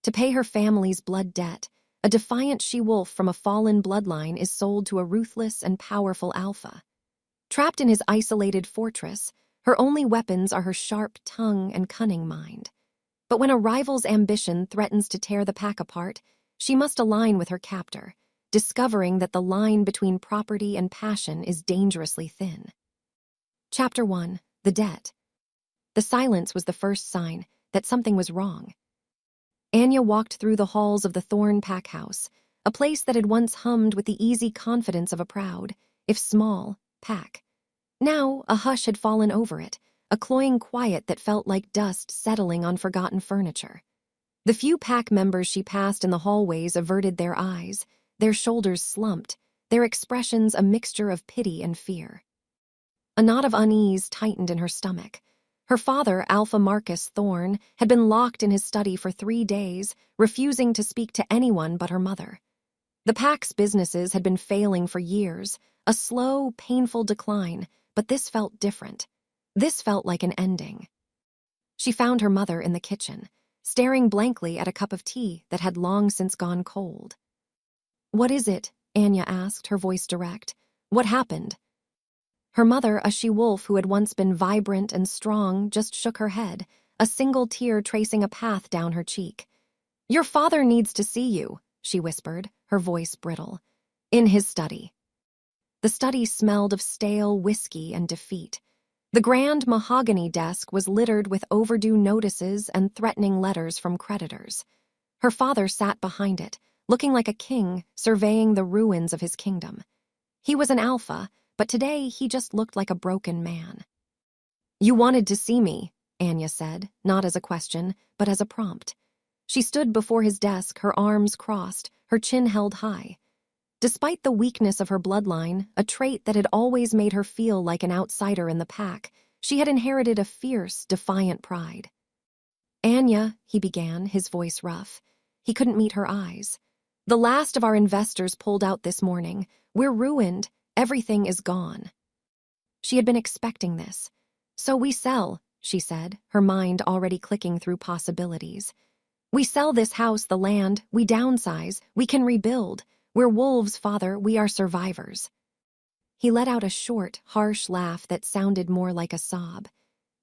To pay her family's blood debt, a defiant she-wolf from a fallen bloodline is sold to a ruthless and powerful alpha. Trapped in his isolated fortress, her only weapons are her sharp tongue and cunning mind. But when a rival's ambition threatens to tear the pack apart, she must align with her captor, discovering that the line between property and passion is dangerously thin. Chapter 1. The Debt. The silence was the first sign that something was wrong. Anya walked through the halls of the Thorn Pack House, a place that had once hummed with the easy confidence of a proud, if small, pack. Now a hush had fallen over it, a cloying quiet that felt like dust settling on forgotten furniture. The few pack members she passed in the hallways averted their eyes, their shoulders slumped, their expressions a mixture of pity and fear. A knot of unease tightened in her stomach. Her father, Alpha Marcus Thorn, had been locked in his study for 3 days, refusing to speak to anyone but her mother. The pack's businesses had been failing for years, a slow, painful decline, but this felt different. This felt like an ending. She found her mother in the kitchen, staring blankly at a cup of tea that had long since gone cold. "What is it?" Anya asked, her voice direct. "What happened?" Her mother, a she-wolf who had once been vibrant and strong, just shook her head, a single tear tracing a path down her cheek. "Your father needs to see you," she whispered, her voice brittle. "In his study." The study smelled of stale whiskey and defeat. The grand mahogany desk was littered with overdue notices and threatening letters from creditors. Her father sat behind it, looking like a king surveying the ruins of his kingdom. He was an alpha, but today he just looked like a broken man. "You wanted to see me," Anya said, not as a question, but as a prompt. She stood before his desk, her arms crossed, her chin held high. Despite the weakness of her bloodline, a trait that had always made her feel like an outsider in the pack, she had inherited a fierce, defiant pride. "Anya," he began, his voice rough. He couldn't meet her eyes. "The last of our investors pulled out this morning. We're ruined. Everything is gone." She had been expecting this. "So we sell," she said, her mind already clicking through possibilities. "We sell this house, the land, we downsize, we can rebuild. We're wolves, father, we are survivors." He let out a short, harsh laugh that sounded more like a sob.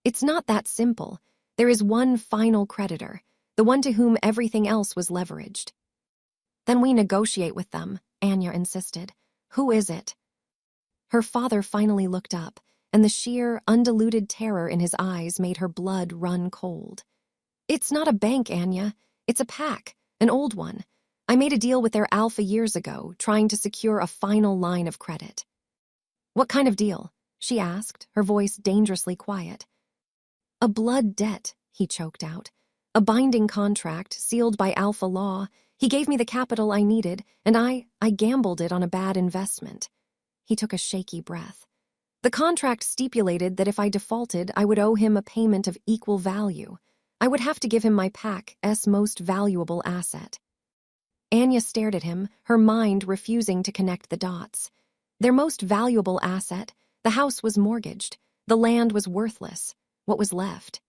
"It's not that simple. There is one final creditor, the one to whom everything else was leveraged." "Then we negotiate with them," Anya insisted. "Who is it?" Her father finally looked up, and the sheer, undiluted terror in his eyes made her blood run cold. "It's not a bank, Anya. It's a pack, an old one. I made a deal with their alpha years ago, trying to secure a final line of credit." "What kind of deal?" she asked, her voice dangerously quiet. "A blood debt," he choked out. "A binding contract, sealed by alpha law. He gave me the capital I needed, and I gambled it on a bad investment." He took a shaky breath. "The contract stipulated that if I defaulted, I would owe him a payment of equal value. I would have to give him my pack's most valuable asset." Anya stared at him, her mind refusing to connect the dots. Their most valuable asset, the house, was mortgaged. The land was worthless. What was left?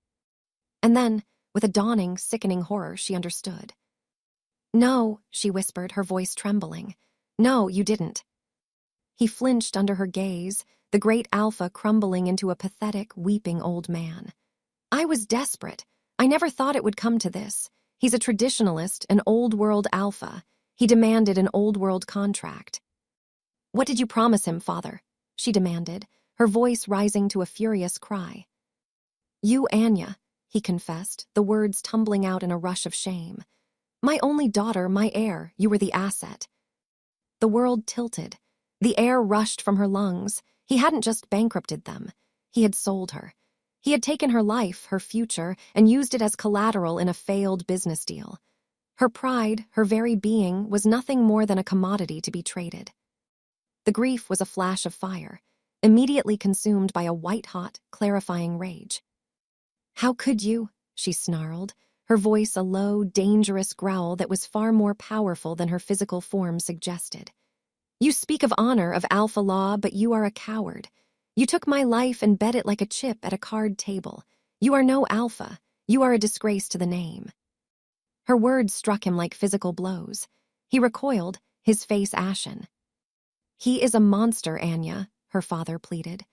And then, with a dawning, sickening horror, she understood. "No," she whispered, her voice trembling. "No, you didn't." He flinched under her gaze, the great alpha crumbling into a pathetic, weeping old man. "I was desperate. I never thought it would come to this. He's a traditionalist, an old-world alpha. He demanded an old-world contract." "What did you promise him, father?" she demanded, her voice rising to a furious cry. "You, Anya," he confessed, the words tumbling out in a rush of shame. "My only daughter, my heir, you were the asset." The world tilted. The air rushed from her lungs. He hadn't just bankrupted them. He had sold her. He had taken her life, her future, and used it as collateral in a failed business deal. Her pride, her very being, was nothing more than a commodity to be traded. The grief was a flash of fire, immediately consumed by a white-hot, clarifying rage. "How could you?" she snarled, her voice a low, dangerous growl that was far more powerful than her physical form suggested. "You speak of honor, of alpha law, but you are a coward. You took my life and bet it like a chip at a card table. You are no alpha. You are a disgrace to the name." Her words struck him like physical blows. He recoiled, his face ashen. "He is a monster, Anya," her father pleaded.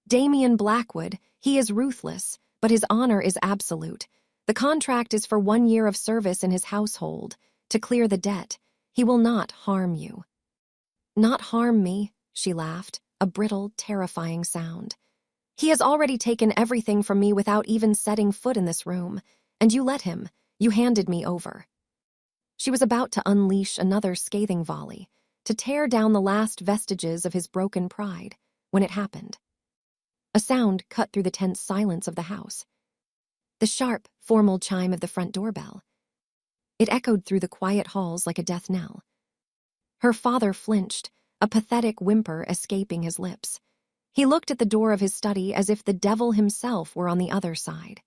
"Damian Blackwood, he is ruthless, but his honor is absolute. The contract is for 1 year of service in his household, to clear the debt. He will not harm you." "Not harm me," she laughed, a brittle, terrifying sound. "He has already taken everything from me without even setting foot in this room, and you let him. You handed me over." She was about to unleash another scathing volley, to tear down the last vestiges of his broken pride, when it happened. A sound cut through the tense silence of the house. The sharp, formal chime of the front doorbell. It echoed through the quiet halls like a death knell. Her father flinched, a pathetic whimper escaping his lips. He looked at the door of his study as if the devil himself were on the other side.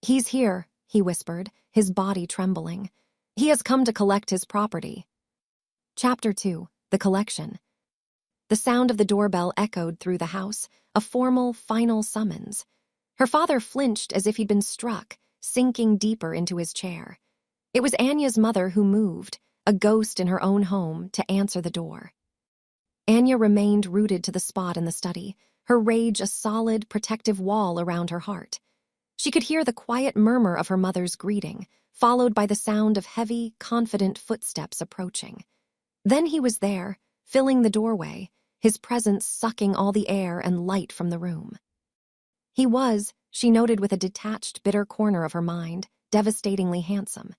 "He's here," he whispered, his body trembling. "He has come to collect his property." Chapter 2, The Collection. The sound of the doorbell echoed through the house, a formal, final summons. Her father flinched as if he'd been struck, sinking deeper into his chair. It was Anya's mother who moved, a ghost in her own home, to answer the door. Anya remained rooted to the spot in the study, her rage a solid, protective wall around her heart. She could hear the quiet murmur of her mother's greeting, followed by the sound of heavy, confident footsteps approaching. Then he was there, filling the doorway, his presence sucking all the air and light from the room. He was, she noted with a detached, bitter corner of her mind, devastatingly handsome.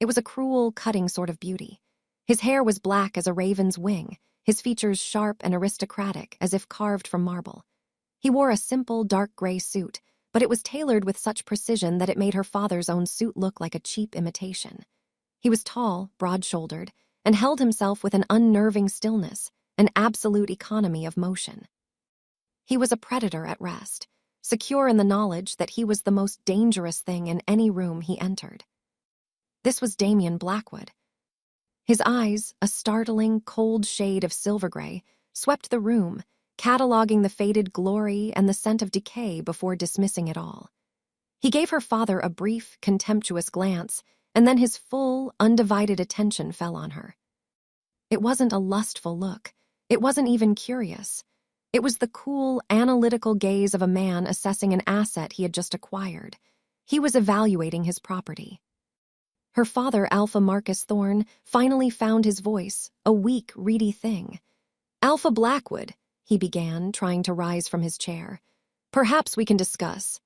It was a cruel, cutting sort of beauty. His hair was black as a raven's wing, his features sharp and aristocratic as if carved from marble. He wore a simple, dark gray suit, but it was tailored with such precision that it made her father's own suit look like a cheap imitation. He was tall, broad-shouldered, and held himself with an unnerving stillness, an absolute economy of motion. He was a predator at rest, secure in the knowledge that he was the most dangerous thing in any room he entered. This was Damian Blackwood. His eyes, a startling, cold shade of silver gray, swept the room, cataloging the faded glory and the scent of decay before dismissing it all. He gave her father a brief, contemptuous glance, and then his full, undivided attention fell on her. It wasn't a lustful look. It wasn't even curious. It was the cool, analytical gaze of a man assessing an asset he had just acquired. He was evaluating his property. Her father, Alpha Marcus Thorne, finally found his voice, a weak, reedy thing. "Alpha Blackwood," he began, trying to rise from his chair. "Perhaps we can discuss."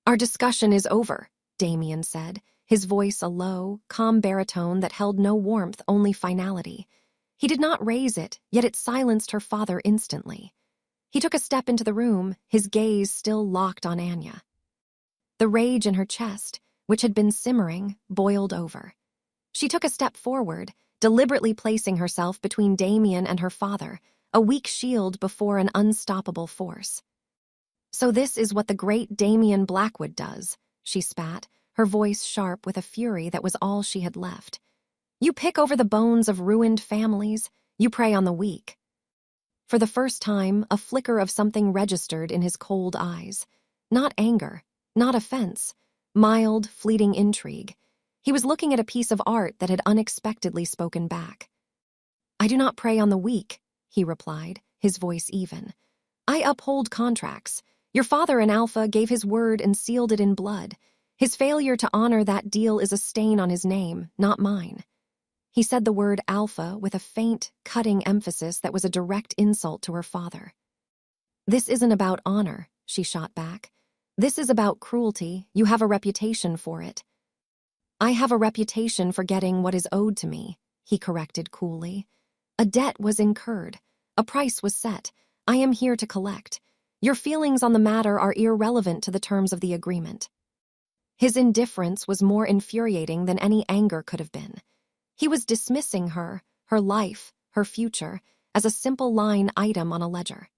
"Our discussion is over," Damian said, his voice a low, calm baritone that held no warmth, only finality. He did not raise it, yet it silenced her father instantly. He took a step into the room, his gaze still locked on Anya. The rage in her chest, which had been simmering, boiled over. She took a step forward, deliberately placing herself between Damian and her father, a weak shield before an unstoppable force. "So this is what the great Damian Blackwood does," she spat, her voice sharp with a fury that was all she had left. "You pick over the bones of ruined families, you prey on the weak." For the first time, a flicker of something registered in his cold eyes. Not anger, not offense, mild, fleeting intrigue. He was looking at a piece of art that had unexpectedly spoken back. "I do not prey on the weak," he replied, his voice even. "I uphold contracts. Your father in Alpha gave his word and sealed it in blood. His failure to honor that deal is a stain on his name, not mine." He said the word Alpha with a faint, cutting emphasis that was a direct insult to her father. "This isn't about honor," she shot back. "This is about cruelty. You have a reputation for it." "I have a reputation for getting what is owed to me," he corrected coolly. "A debt was incurred. A price was set. I am here to collect. Your feelings on the matter are irrelevant to the terms of the agreement." His indifference was more infuriating than any anger could have been. He was dismissing her, her life, her future, as a simple line item on a ledger.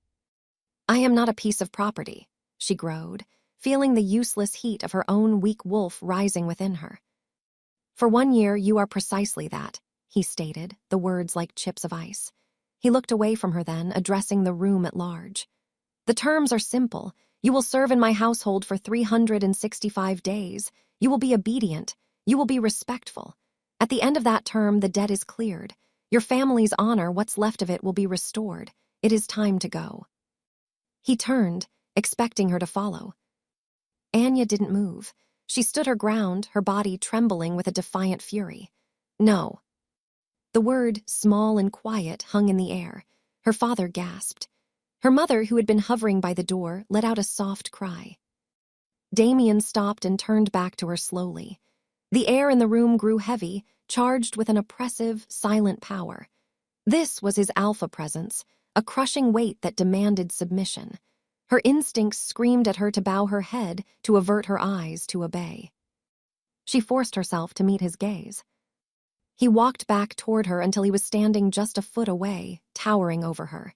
"I am not a piece of property," she growled, feeling the useless heat of her own weak wolf rising within her. "For 1 year, you are precisely that," he stated, the words like chips of ice. He looked away from her then, addressing the room at large. "The terms are simple. You will serve in my household for 365 days. You will be obedient. You will be respectful. At the end of that term, the debt is cleared. Your family's honor, what's left of it, will be restored. It is time to go." He turned, expecting her to follow. Anya didn't move. She stood her ground, her body trembling with a defiant fury. "No." The word, small and quiet, hung in the air. Her father gasped. Her mother, who had been hovering by the door, let out a soft cry. Damien stopped and turned back to her slowly. The air in the room grew heavy, charged with an oppressive, silent power. This was his alpha presence, a crushing weight that demanded submission. Her instincts screamed at her to bow her head, to avert her eyes, to obey. She forced herself to meet his gaze. He walked back toward her until he was standing just a foot away, towering over her.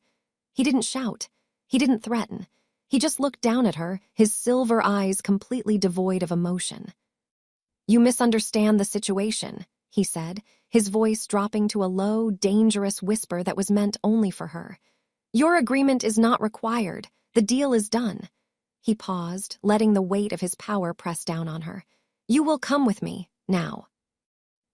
He didn't shout. He didn't threaten. He just looked down at her, his silver eyes completely devoid of emotion. "You misunderstand the situation," he said, his voice dropping to a low, dangerous whisper that was meant only for her. "Your agreement is not required. The deal is done." He paused, letting the weight of his power press down on her. "You will come with me, now."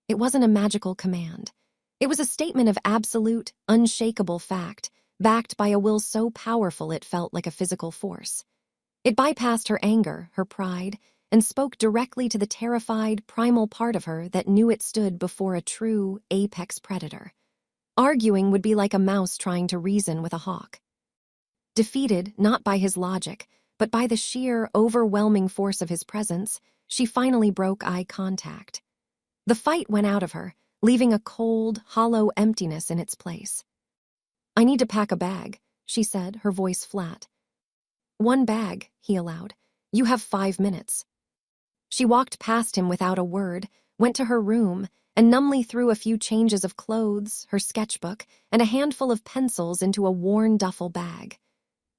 It wasn't a magical command. It was a statement of absolute, unshakable fact, backed by a will so powerful it felt like a physical force. It bypassed her anger, her pride, and spoke directly to the terrified, primal part of her that knew it stood before a true, apex predator. Arguing would be like a mouse trying to reason with a hawk. Defeated, not by his logic, but by the sheer, overwhelming force of his presence, she finally broke eye contact. The fight went out of her, leaving a cold, hollow emptiness in its place. "I need to pack a bag," she said, her voice flat. "One bag," he allowed. "You have 5 minutes." She walked past him without a word, went to her room, and numbly threw a few changes of clothes, her sketchbook, and a handful of pencils into a worn duffel bag.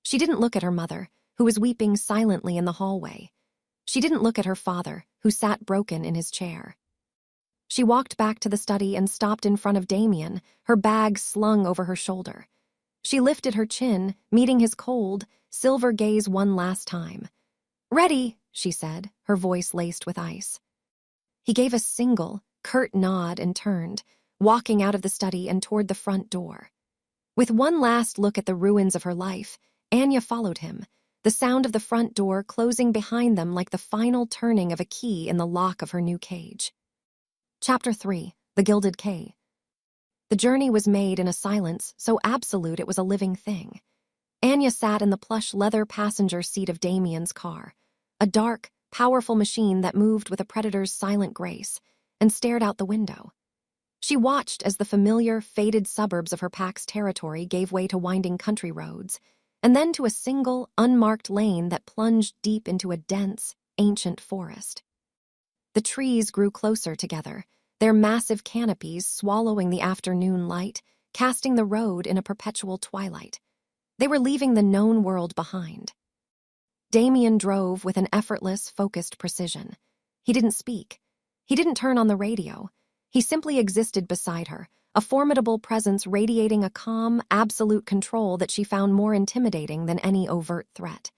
She didn't look at her mother, who was weeping silently in the hallway. She didn't look at her father, who sat broken in his chair. She walked back to the study and stopped in front of Damien, her bag slung over her shoulder. She lifted her chin, meeting his cold, silver gaze one last time. "Ready," she said, her voice laced with ice. He gave a single, curt nod and turned, walking out of the study and toward the front door. With one last look at the ruins of her life, Anya followed him, the sound of the front door closing behind them like the final turning of a key in the lock of her new cage. Chapter 3. The Gilded K. The journey was made in a silence so absolute it was a living thing. Anya sat in the plush leather passenger seat of Damien's car, a dark, powerful machine that moved with a predator's silent grace, and stared out the window. She watched as the familiar, faded suburbs of her pack's territory gave way to winding country roads, and then to a single, unmarked lane that plunged deep into a dense, ancient forest. The trees grew closer together, their massive canopies swallowing the afternoon light, casting the road in a perpetual twilight. They were leaving the known world behind. Damien drove with an effortless, focused precision. He didn't speak. He didn't turn on the radio. He simply existed beside her, a formidable presence radiating a calm, absolute control that she found more intimidating than any overt threat.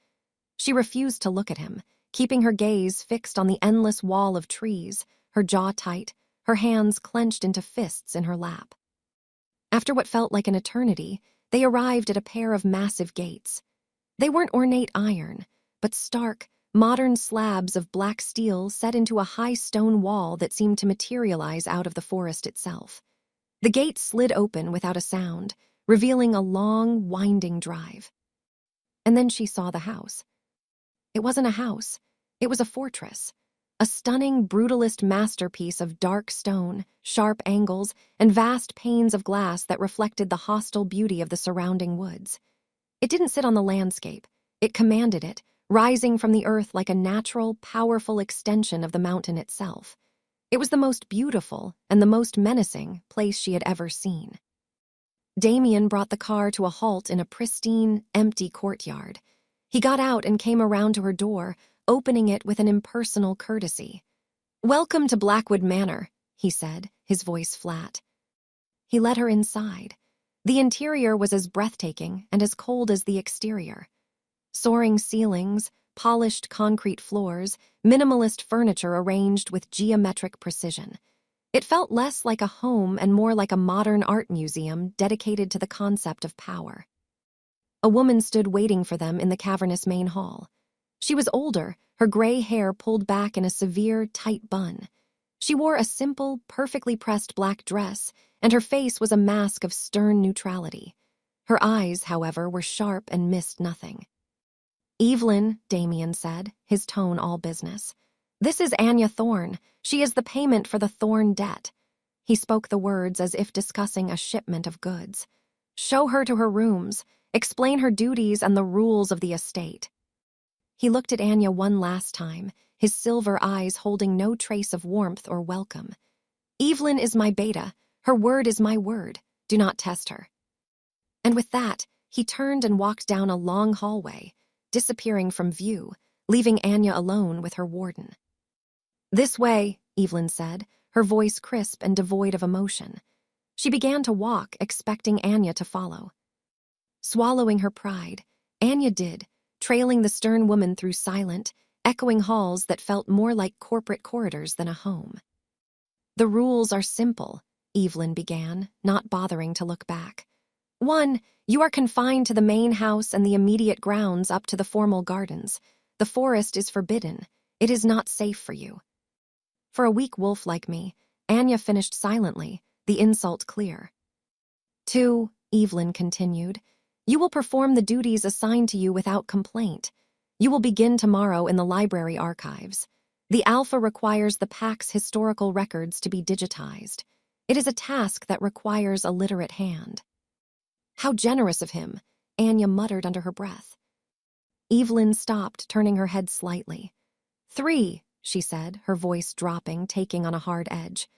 She refused to look at him, keeping her gaze fixed on the endless wall of trees, her jaw tight, her hands clenched into fists in her lap. After what felt like an eternity, they arrived at a pair of massive gates. They weren't ornate iron, but stark, modern slabs of black steel set into a high stone wall that seemed to materialize out of the forest itself. The gates slid open without a sound, revealing a long, winding drive. And then she saw the house. It wasn't a house. It was a fortress. A stunning, brutalist masterpiece of dark stone, sharp angles, and vast panes of glass that reflected the hostile beauty of the surrounding woods. It didn't sit on the landscape. It commanded it, rising from the earth like a natural, powerful extension of the mountain itself. It was the most beautiful and the most menacing place she had ever seen. Damien brought the car to a halt in a pristine, empty courtyard. He got out and came around to her door, opening it with an impersonal courtesy. "Welcome to Blackwood Manor," he said, his voice flat. He led her inside. The interior was as breathtaking and as cold as the exterior. Soaring ceilings, polished concrete floors, minimalist furniture arranged with geometric precision. It felt less like a home and more like a modern art museum dedicated to the concept of power. A woman stood waiting for them in the cavernous main hall. She was older, her gray hair pulled back in a severe, tight bun. She wore a simple, perfectly pressed black dress, and her face was a mask of stern neutrality. Her eyes, however, were sharp and missed nothing. "Evelyn," Damien said, his tone all business. "This is Anya Thorne. She is the payment for the Thorne debt." He spoke the words as if discussing a shipment of goods. "Show her to her rooms. Explain her duties and the rules of the estate." He looked at Anya one last time, his silver eyes holding no trace of warmth or welcome. "Evelyn is my beta. Her word is my word. Do not test her." And with that, he turned and walked down a long hallway, disappearing from view, leaving Anya alone with her warden. "This way," Evelyn said, her voice crisp and devoid of emotion. She began to walk, expecting Anya to follow. Swallowing her pride, Anya did, trailing the stern woman through silent, echoing halls that felt more like corporate corridors than a home. "The rules are simple," Evelyn began, not bothering to look back. "1. You are confined to the main house and the immediate grounds up to the formal gardens. The forest is forbidden. It is not safe for you." For a weak wolf like me, Anya finished silently, the insult clear. 2. Evelyn continued. You will perform the duties assigned to you without complaint. You will begin tomorrow in the library archives. The Alpha requires the pack's historical records to be digitized. It is a task that requires a literate hand. How generous of him, Anya muttered under her breath. Evelyn stopped, turning her head slightly. 3, she said, her voice dropping, taking on a hard edge.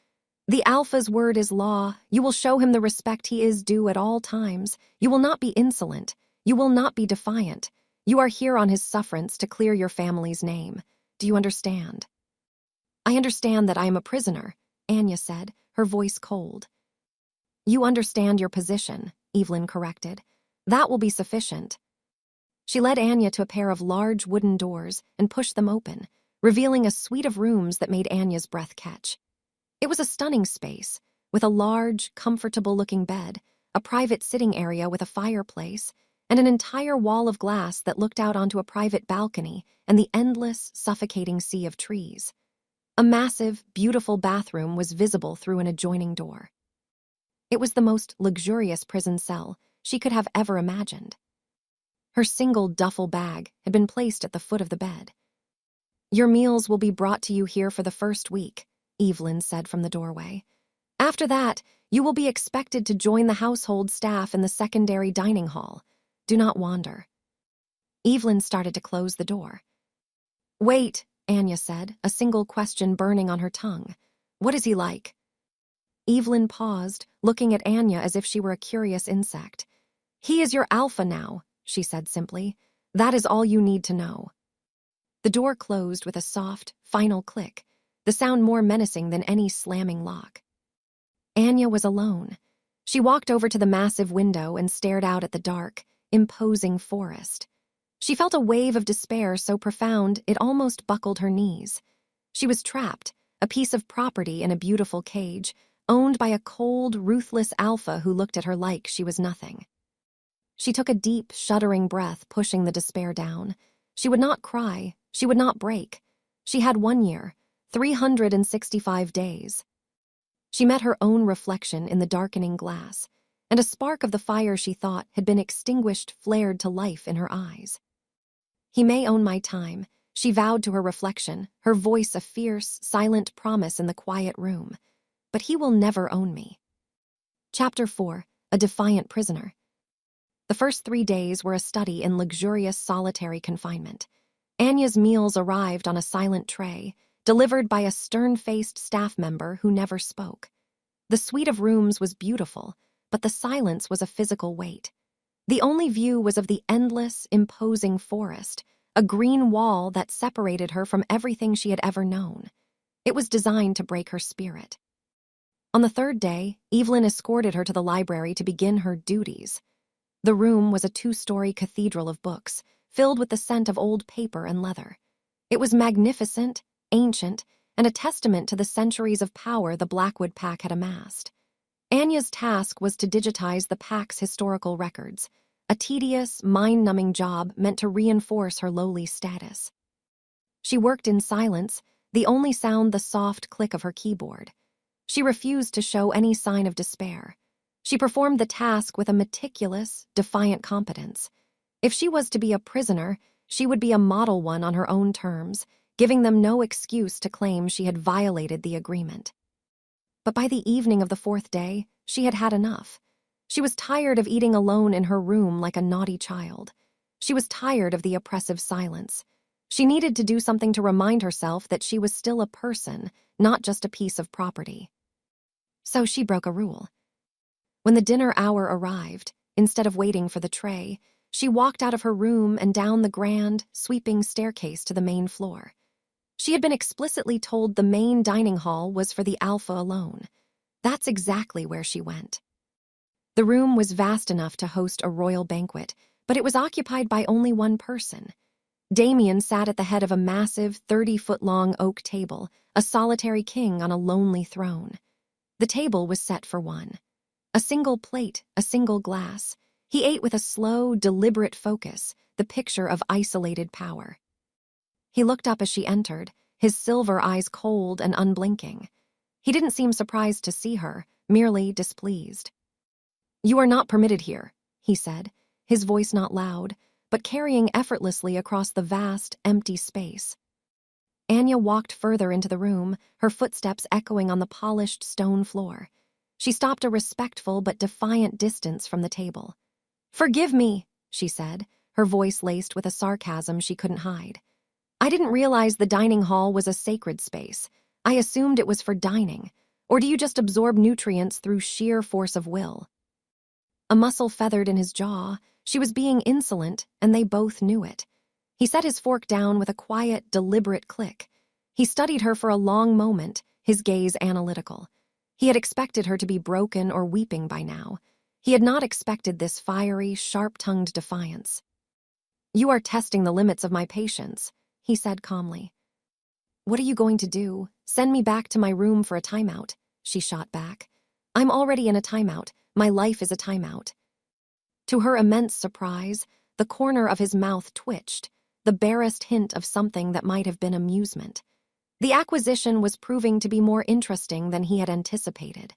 The Alpha's word is law. You will show him the respect he is due at all times. You will not be insolent. You will not be defiant. You are here on his sufferance to clear your family's name. Do you understand? I understand that I am a prisoner, Anya said, her voice cold. You understand your position, Evelyn corrected. That will be sufficient. She led Anya to a pair of large wooden doors and pushed them open, revealing a suite of rooms that made Anya's breath catch. It was a stunning space, with a large, comfortable-looking bed, a private sitting area with a fireplace, and an entire wall of glass that looked out onto a private balcony and the endless, suffocating sea of trees. A massive, beautiful bathroom was visible through an adjoining door. It was the most luxurious prison cell she could have ever imagined. Her single duffel bag had been placed at the foot of the bed. Your meals will be brought to you here for the first week, Evelyn said from the doorway. After that, you will be expected to join the household staff in the secondary dining hall. Do not wander. Evelyn started to close the door. Wait, Anya said, a single question burning on her tongue. What is he like? Evelyn paused, looking at Anya as if she were a curious insect. He is your Alpha now, she said simply. That is all you need to know. The door closed with a soft, final click, the sound more menacing than any slamming lock. Anya was alone. She walked over to the massive window and stared out at the dark, imposing forest. She felt a wave of despair so profound it almost buckled her knees. She was trapped, a piece of property in a beautiful cage, owned by a cold, ruthless Alpha who looked at her like she was nothing. She took a deep, shuddering breath, pushing the despair down. She would not cry. She would not break. She had 1 year, 365 days. She met her own reflection in the darkening glass, and a spark of the fire she thought had been extinguished flared to life in her eyes. He may own my time, she vowed to her reflection, her voice a fierce, silent promise in the quiet room. But he will never own me. Chapter 4, A Defiant Prisoner. The first 3 days were a study in luxurious solitary confinement. Anya's meals arrived on a silent tray, delivered by a stern-faced staff member who never spoke. The suite of rooms was beautiful, but the silence was a physical weight. The only view was of the endless, imposing forest, a green wall that separated her from everything she had ever known. It was designed to break her spirit. On the 3rd day, Evelyn escorted her to the library to begin her duties. The room was a 2-story cathedral of books, filled with the scent of old paper and leather. It was magnificent, ancient, and a testament to the centuries of power the Blackwood pack had amassed. Anya's task was to digitize the pack's historical records, a tedious, mind-numbing job meant to reinforce her lowly status. She worked in silence, the only sound the soft click of her keyboard. She refused to show any sign of despair. She performed the task with a meticulous, defiant competence. If she was to be a prisoner, she would be a model one on her own terms, giving them no excuse to claim she had violated the agreement. But by the evening of the fourth day, she had had enough. She was tired of eating alone in her room like a naughty child. She was tired of the oppressive silence. She needed to do something to remind herself that she was still a person, not just a piece of property. So she broke a rule. When the dinner hour arrived, instead of waiting for the tray, she walked out of her room and down the grand, sweeping staircase to the main floor. She had been explicitly told the main dining hall was for the alpha alone. That's exactly where she went. The room was vast enough to host a royal banquet, but it was occupied by only one person. Damien sat at the head of a massive 30-foot-long oak table, a solitary king on a lonely throne. The table was set for one. A single plate, a single glass. He ate with a slow, deliberate focus, the picture of isolated power. He looked up as she entered, his silver eyes cold and unblinking. He didn't seem surprised to see her, merely displeased. "You are not permitted here," he said, his voice not loud, but carrying effortlessly across the vast, empty space. Anya walked further into the room, her footsteps echoing on the polished stone floor. She stopped a respectful but defiant distance from the table. "Forgive me," she said, her voice laced with a sarcasm she couldn't hide. "I didn't realize the dining hall was a sacred space. I assumed it was for dining. Or do you just absorb nutrients through sheer force of will?" A muscle feathered in his jaw. She was being insolent, and they both knew it. He set his fork down with a quiet, deliberate click. He studied her for a long moment, his gaze analytical. He had expected her to be broken or weeping by now. He had not expected this fiery, sharp-tongued defiance. "You are testing the limits of my patience," he said calmly. "What are you going to do? Send me back to my room for a timeout," she shot back. "I'm already in a timeout. My life is a timeout." To her immense surprise, the corner of his mouth twitched, the barest hint of something that might have been amusement. The acquisition was proving to be more interesting than he had anticipated.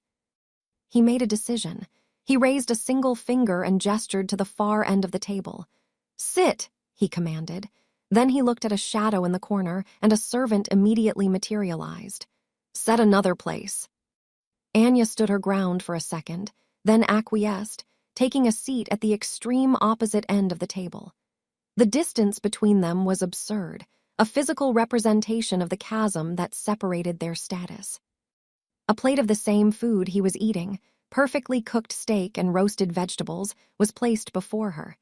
He made a decision. He raised a single finger and gestured to the far end of the table. "Sit," he commanded. Then he looked at a shadow in the corner, and a servant immediately materialized. "Set another place." Anya stood her ground for a second, then acquiesced, taking a seat at the extreme opposite end of the table. The distance between them was absurd, a physical representation of the chasm that separated their status. A plate of the same food he was eating, perfectly cooked steak and roasted vegetables, was placed before her.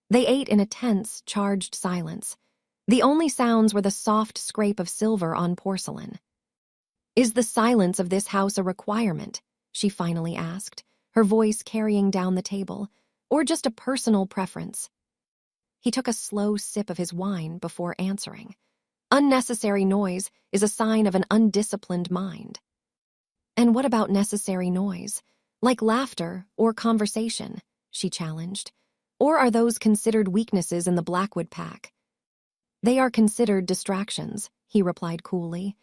They ate in a tense, charged silence. The only sounds were the soft scrape of silver on porcelain. "Is the silence of this house a requirement?" she finally asked, her voice carrying down the table, "or just a personal preference?" He took a slow sip of his wine before answering. "Unnecessary noise is a sign of an undisciplined mind." "And what about necessary noise? Like laughter or conversation?" she challenged. "Or are those considered weaknesses in the Blackwood pack?" "They are considered distractions," he replied coolly.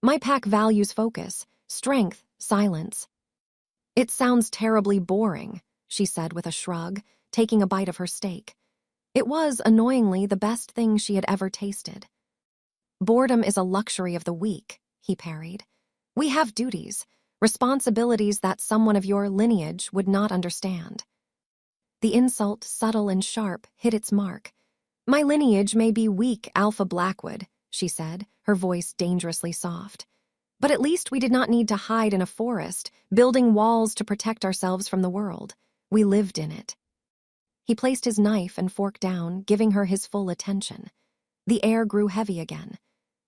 "My pack values focus, strength, silence." "It sounds terribly boring," she said with a shrug, taking a bite of her steak. It was, annoyingly, the best thing she had ever tasted. "Boredom is a luxury of the weak," he parried. "We have duties, responsibilities that someone of your lineage would not understand." The insult, subtle and sharp, hit its mark. "My lineage may be weak, Alpha Blackwood," she said, her voice dangerously soft. "But at least we did not need to hide in a forest, building walls to protect ourselves from the world. We lived in it." He placed his knife and fork down, giving her his full attention. The air grew heavy again.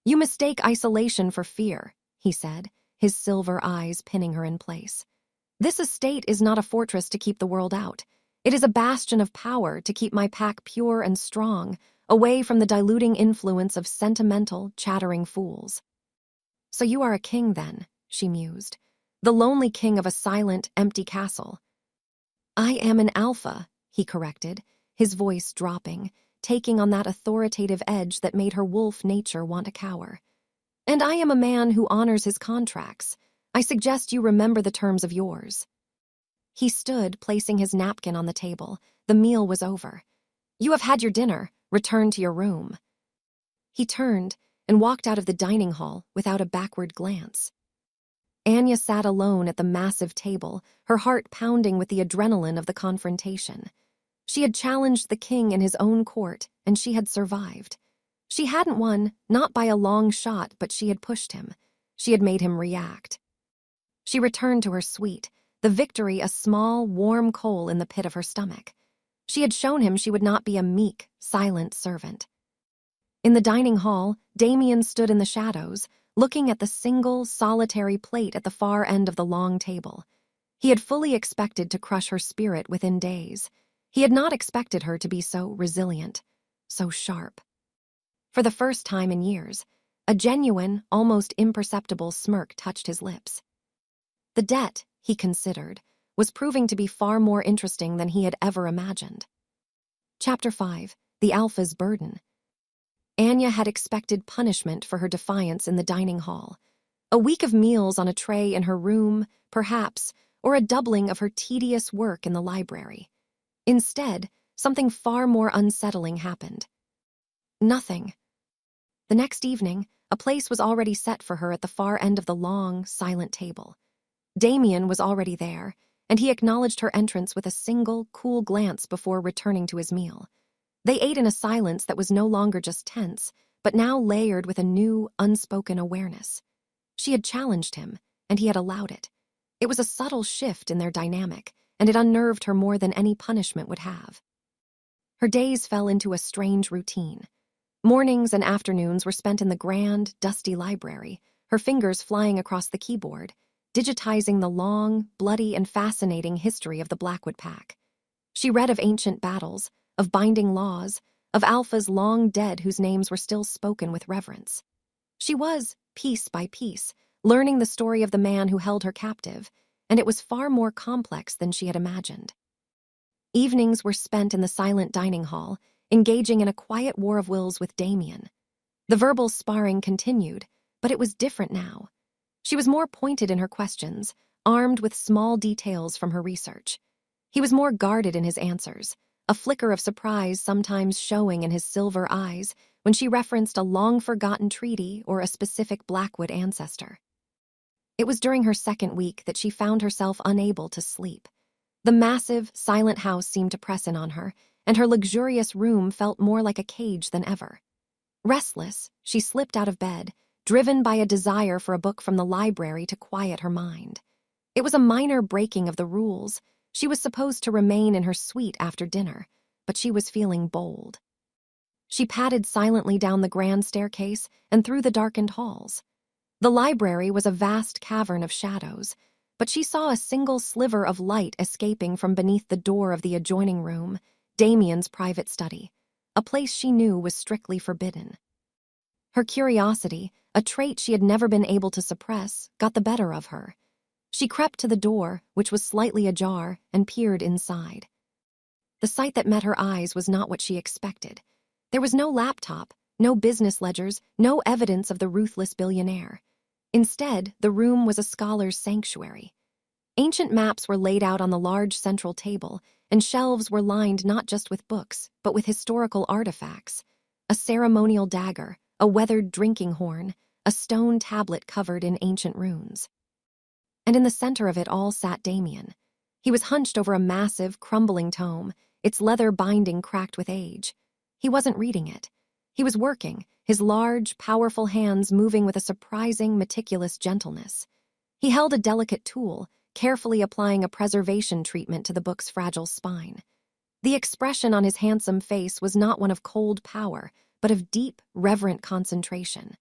"You mistake isolation for fear," he said, his silver eyes pinning her in place. "This estate is not a fortress to keep the world out. It is a bastion of power to keep my pack pure and strong, away from the diluting influence of sentimental, chattering fools. "So you are a king, then," she mused. "The lonely king of a silent, empty castle." "I am an alpha," he corrected, his voice dropping, taking on that authoritative edge that made her wolf nature want to cower. "And I am a man who honors his contracts. I suggest you remember the terms of yours." He stood, placing his napkin on the table. The meal was over. "You have had your dinner. Return to your room." He turned and walked out of the dining hall without a backward glance. Anya sat alone at the massive table, her heart pounding with the adrenaline of the confrontation. She had challenged the king in his own court, and she had survived. She hadn't won, not by a long shot, but she had pushed him. She had made him react. She returned to her suite, the victory a small, warm coal in the pit of her stomach. She had shown him she would not be a meek, silent servant. In the dining hall, Damien stood in the shadows, looking at the single, solitary plate at the far end of the long table. He had fully expected to crush her spirit within days. He had not expected her to be so resilient, so sharp. For the first time in years, a genuine, almost imperceptible smirk touched his lips. The debt, he considered, was proving to be far more interesting than he had ever imagined. Chapter 5: The Alpha's Burden. Anya had expected punishment for her defiance in the dining hall. A week of meals on a tray in her room, perhaps, or a doubling of her tedious work in the library. Instead, something far more unsettling happened. Nothing. The next evening, a place was already set for her at the far end of the long, silent table. Damien was already there, and he acknowledged her entrance with a single, cool glance before returning to his meal. They ate in a silence that was no longer just tense, but now layered with a new, unspoken awareness. She had challenged him, and he had allowed it. It was a subtle shift in their dynamic, and it unnerved her more than any punishment would have. Her days fell into a strange routine. Mornings and afternoons were spent in the grand, dusty library, her fingers flying across the keyboard, digitizing the long, bloody, and fascinating history of the Blackwood Pack. She read of ancient battles, of binding laws, of alphas long dead whose names were still spoken with reverence. She was, piece by piece, learning the story of the man who held her captive, and it was far more complex than she had imagined. Evenings were spent in the silent dining hall, engaging in a quiet war of wills with Damien. The verbal sparring continued, but it was different now. She was more pointed in her questions, armed with small details from her research. He was more guarded in his answers, a flicker of surprise sometimes showing in his silver eyes when she referenced a long-forgotten treaty or a specific Blackwood ancestor. It was during her second week that she found herself unable to sleep. The massive, silent house seemed to press in on her, and her luxurious room felt more like a cage than ever. Restless, she slipped out of bed, driven by a desire for a book from the library to quiet her mind. It was a minor breaking of the rules. She was supposed to remain in her suite after dinner, but she was feeling bold. She padded silently down the grand staircase and through the darkened halls. The library was a vast cavern of shadows, but she saw a single sliver of light escaping from beneath the door of the adjoining room, Damien's private study, a place she knew was strictly forbidden. Her curiosity, a trait she had never been able to suppress, got the better of her. She crept to the door, which was slightly ajar, and peered inside. The sight that met her eyes was not what she expected. There was no laptop, no business ledgers, no evidence of the ruthless billionaire. Instead, the room was a scholar's sanctuary. Ancient maps were laid out on the large central table, and shelves were lined not just with books, but with historical artifacts. A ceremonial dagger, a weathered drinking horn, a stone tablet covered in ancient runes. And in the center of it all sat Damien. He was hunched over a massive, crumbling tome, its leather binding cracked with age. He wasn't reading it. He was working, his large, powerful hands moving with a surprising, meticulous gentleness. He held a delicate tool, carefully applying a preservation treatment to the book's fragile spine. The expression on his handsome face was not one of cold power, but of deep, reverent concentration.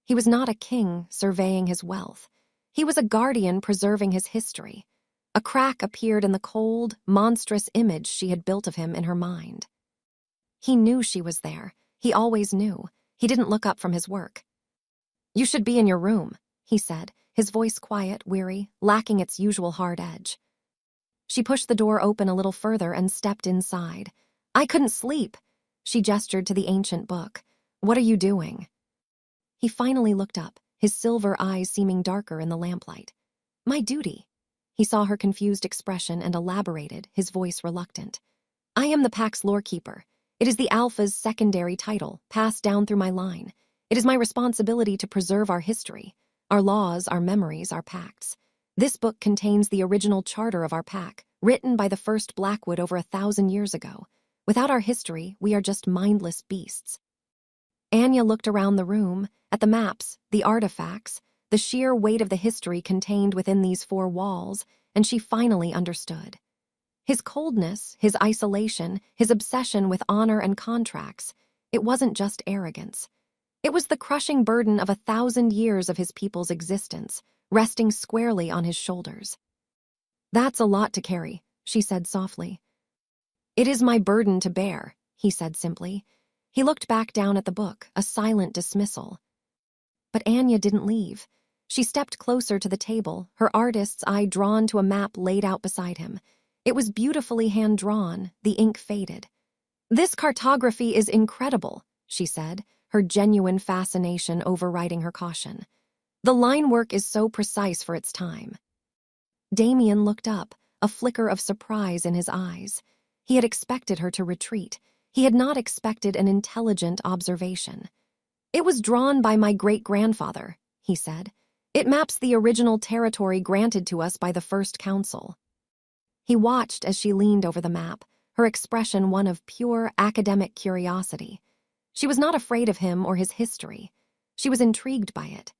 He was not a king surveying his wealth. He was a guardian preserving his history. A crack appeared in the cold, monstrous image she had built of him in her mind. He knew she was there. He always knew. He didn't look up from his work. "You should be in your room," he said, his voice quiet, weary, lacking its usual hard edge. She pushed the door open a little further and stepped inside. "I couldn't sleep." She gestured to the ancient book. "What are you doing?" He finally looked up, his silver eyes seeming darker in the lamplight. "My duty." He saw her confused expression and elaborated, his voice reluctant. "I am the pack's lorekeeper. It is the Alpha's secondary title, passed down through my line. It is my responsibility to preserve our history, our laws, our memories, our pacts. This book contains the original charter of our pack, written by the first Blackwood over 1,000 years ago. Without our history, we are just mindless beasts." Anya looked around the room, at the maps, the artifacts, the sheer weight of the history contained within these four walls, and she finally understood. His coldness, his isolation, his obsession with honor and contracts, it wasn't just arrogance. It was the crushing burden of 1,000 years of his people's existence, resting squarely on his shoulders. "That's a lot to carry," she said softly. "It is my burden to bear," he said simply. He looked back down at the book, a silent dismissal. But Anya didn't leave. She stepped closer to the table, her artist's eye drawn to a map laid out beside him. It was beautifully hand-drawn, the ink faded. "This cartography is incredible," she said, her genuine fascination overriding her caution. "The line work is so precise for its time." Damien looked up, a flicker of surprise in his eyes. He had expected her to retreat. He had not expected an intelligent observation. "It was drawn by my great-grandfather," he said. "It maps the original territory granted to us by the First Council." He watched as she leaned over the map, her expression one of pure academic curiosity. She was not afraid of him or his history. She was intrigued by it.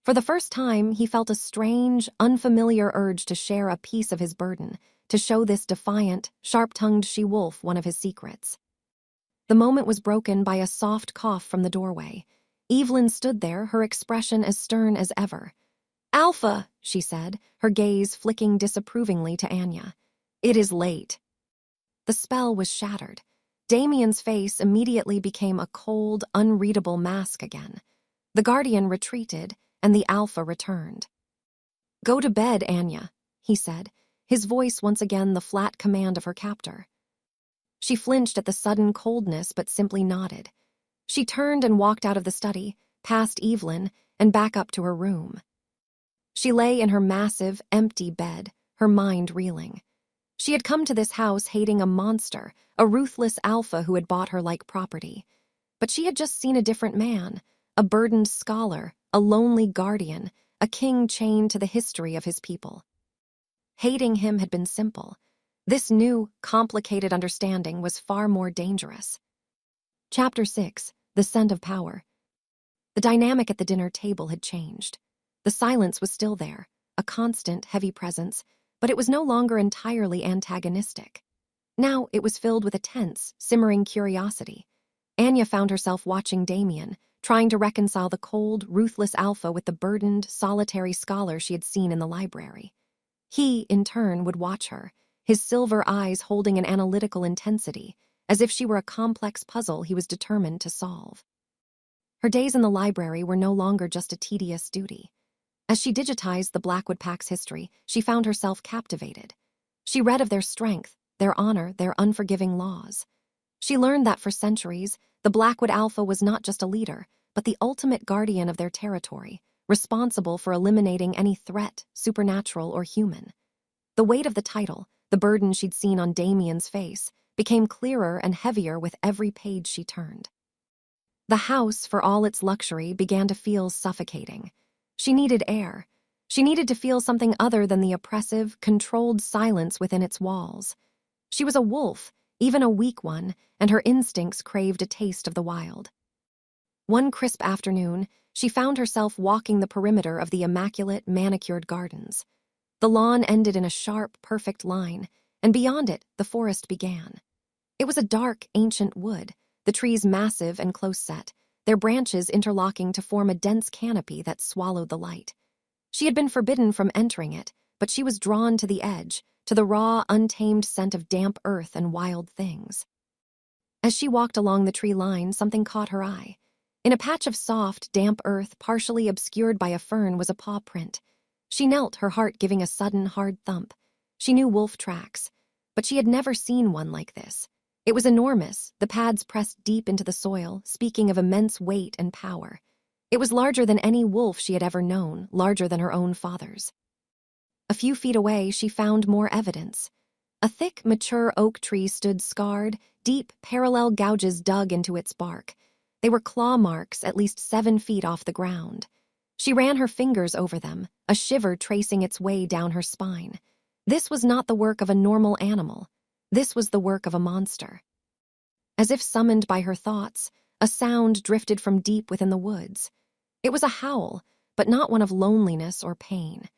For the first time, he felt a strange, unfamiliar urge to share a piece of his burden, to show this defiant, sharp-tongued she-wolf one of his secrets. The moment was broken by a soft cough from the doorway. Evelyn stood there, her expression as stern as ever. "Alpha," she said, her gaze flicking disapprovingly to Anya. "It is late." The spell was shattered. Damien's face immediately became a cold, unreadable mask again. The Guardian retreated, and the Alpha returned. "Go to bed, Anya," he said, his voice once again the flat command of her captor. She flinched at the sudden coldness but simply nodded. She turned and walked out of the study, past Evelyn, and back up to her room. She lay in her massive, empty bed, her mind reeling. She had come to this house hating a monster, a ruthless Alpha who had bought her like property. But she had just seen a different man, a burdened scholar, a lonely guardian, a king chained to the history of his people. Hating him had been simple. This new, complicated understanding was far more dangerous. Chapter 6, The Scent of Power. The dynamic at the dinner table had changed. The silence was still there, a constant, heavy presence, but it was no longer entirely antagonistic. Now it was filled with a tense, simmering curiosity. Anya found herself watching Damien, trying to reconcile the cold, ruthless Alpha with the burdened, solitary scholar she had seen in the library. He, in turn, would watch her, his silver eyes holding an analytical intensity, as if she were a complex puzzle he was determined to solve. Her days in the library were no longer just a tedious duty. As she digitized the Blackwood Pack's history, she found herself captivated. She read of their strength, their honor, their unforgiving laws. She learned that for centuries, the Blackwood Alpha was not just a leader, but the ultimate guardian of their territory, responsible for eliminating any threat, supernatural or human. The weight of the title, the burden she'd seen on Damien's face, became clearer and heavier with every page she turned. The house, for all its luxury, began to feel suffocating. She needed air. She needed to feel something other than the oppressive, controlled silence within its walls. She was a wolf, even a weak one, and her instincts craved a taste of the wild. One crisp afternoon, she found herself walking the perimeter of the immaculate, manicured gardens. The lawn ended in a sharp, perfect line, and beyond it, the forest began. It was a dark, ancient wood, the trees massive and close-set, their branches interlocking to form a dense canopy that swallowed the light. She had been forbidden from entering it, but she was drawn to the edge, to the raw, untamed scent of damp earth and wild things. As she walked along the tree line, something caught her eye. In a patch of soft, damp earth partially obscured by a fern was a paw print. She knelt, her heart giving a sudden, hard thump. She knew wolf tracks, but she had never seen one like this. It was enormous, the pads pressed deep into the soil, speaking of immense weight and power. It was larger than any wolf she had ever known, larger than her own father's. A few feet away, she found more evidence. A thick, mature oak tree stood scarred, deep, parallel gouges dug into its bark. They were claw marks at least 7 feet off the ground. She ran her fingers over them, a shiver tracing its way down her spine. This was not the work of a normal animal. This was the work of a monster. As if summoned by her thoughts, a sound drifted from deep within the woods. It was a howl, but not one of loneliness or pain.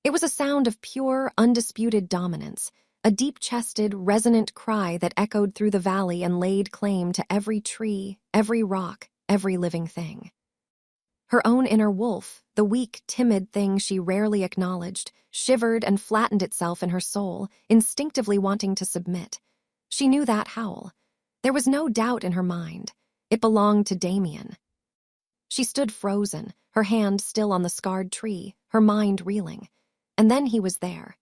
It was a sound of pure, undisputed dominance, a deep-chested, resonant cry that echoed through the valley and laid claim to every tree, every rock, every living thing. Her own inner wolf, the weak, timid thing she rarely acknowledged, shivered and flattened itself in her soul, instinctively wanting to submit. She knew that howl. There was no doubt in her mind. It belonged to Damien. She stood frozen, her hand still on the scarred tree, her mind reeling. And then he was there.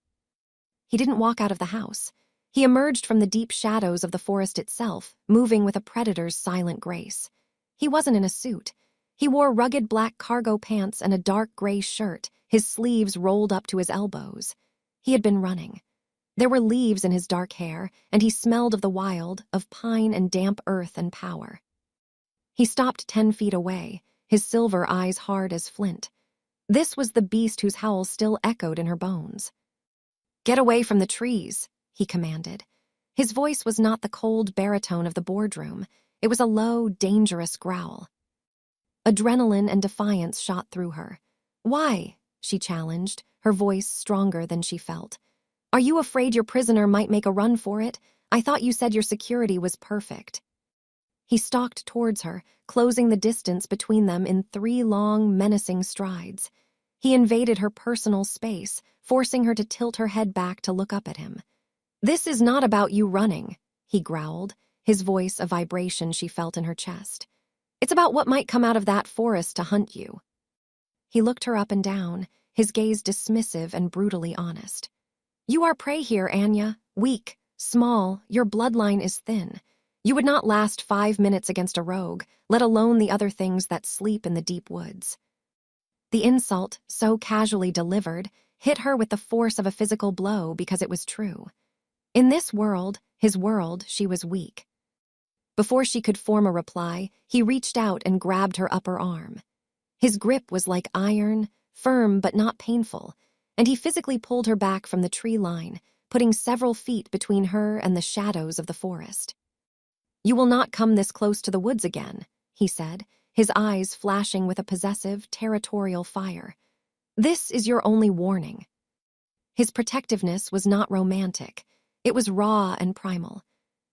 He didn't walk out of the house. He emerged from the deep shadows of the forest itself, moving with a predator's silent grace. He wasn't in a suit. He wore rugged black cargo pants and a dark gray shirt, his sleeves rolled up to his elbows. He had been running. There were leaves in his dark hair, and he smelled of the wild, of pine and damp earth and power. He stopped 10 feet away, his silver eyes hard as flint. This was the beast whose howl still echoed in her bones. "Get away from the trees," he commanded. His voice was not the cold baritone of the boardroom. It was a low, dangerous growl. Adrenaline and defiance shot through her. "Why?" she challenged, her voice stronger than she felt. "Are you afraid your prisoner might make a run for it? I thought you said your security was perfect." He stalked towards her, closing the distance between them in 3 long, menacing strides. He invaded her personal space, forcing her to tilt her head back to look up at him. "This is not about you running," he growled, his voice a vibration she felt in her chest. "It's about what might come out of that forest to hunt you." He looked her up and down, his gaze dismissive and brutally honest. "You are prey here, Anya. Weak, small, your bloodline is thin. You would not last 5 minutes against a rogue, let alone the other things that sleep in the deep woods." The insult, so casually delivered, hit her with the force of a physical blow because it was true. In this world, his world, she was weak. Before she could form a reply, he reached out and grabbed her upper arm. His grip was like iron, firm but not painful, and he physically pulled her back from the tree line, putting several feet between her and the shadows of the forest. "You will not come this close to the woods again," he said, his eyes flashing with a possessive, territorial fire. "This is your only warning." His protectiveness was not romantic. It was raw and primal.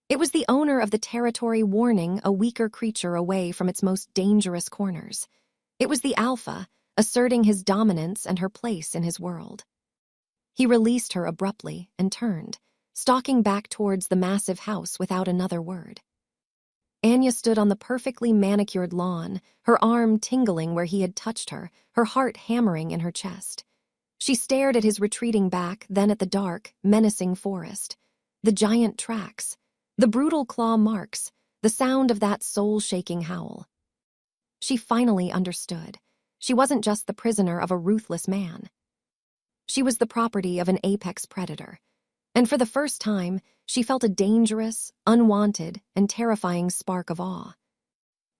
It was the owner of the territory warning a weaker creature away from its most dangerous corners. It was the alpha, asserting his dominance and her place in his world. He released her abruptly and turned, stalking back towards the massive house without another word. Anya stood on the perfectly manicured lawn, her arm tingling where he had touched her, her heart hammering in her chest. She stared at his retreating back, then at the dark, menacing forest. The giant tracks, the brutal claw marks, the sound of that soul-shaking howl. She finally understood. She wasn't just the prisoner of a ruthless man. She was the property of an apex predator. And for the first time, she felt a dangerous, unwanted, and terrifying spark of awe.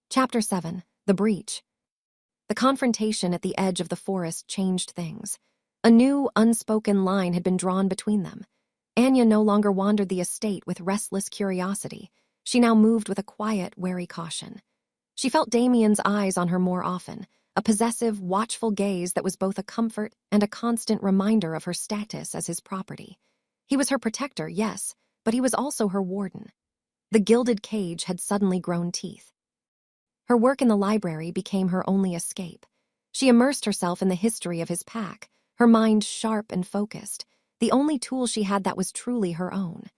Chapter 7. The Breach. The confrontation at the edge of the forest changed things. A new, unspoken line had been drawn between them. Anya no longer wandered the estate with restless curiosity. She now moved with a quiet, wary caution. She felt Damien's eyes on her more often, a possessive, watchful gaze that was both a comfort and a constant reminder of her status as his property. He was her protector, yes, but he was also her warden. The gilded cage had suddenly grown teeth. Her work in the library became her only escape. She immersed herself in the history of his pack, her mind sharp and focused, the only tool she had that was truly her own.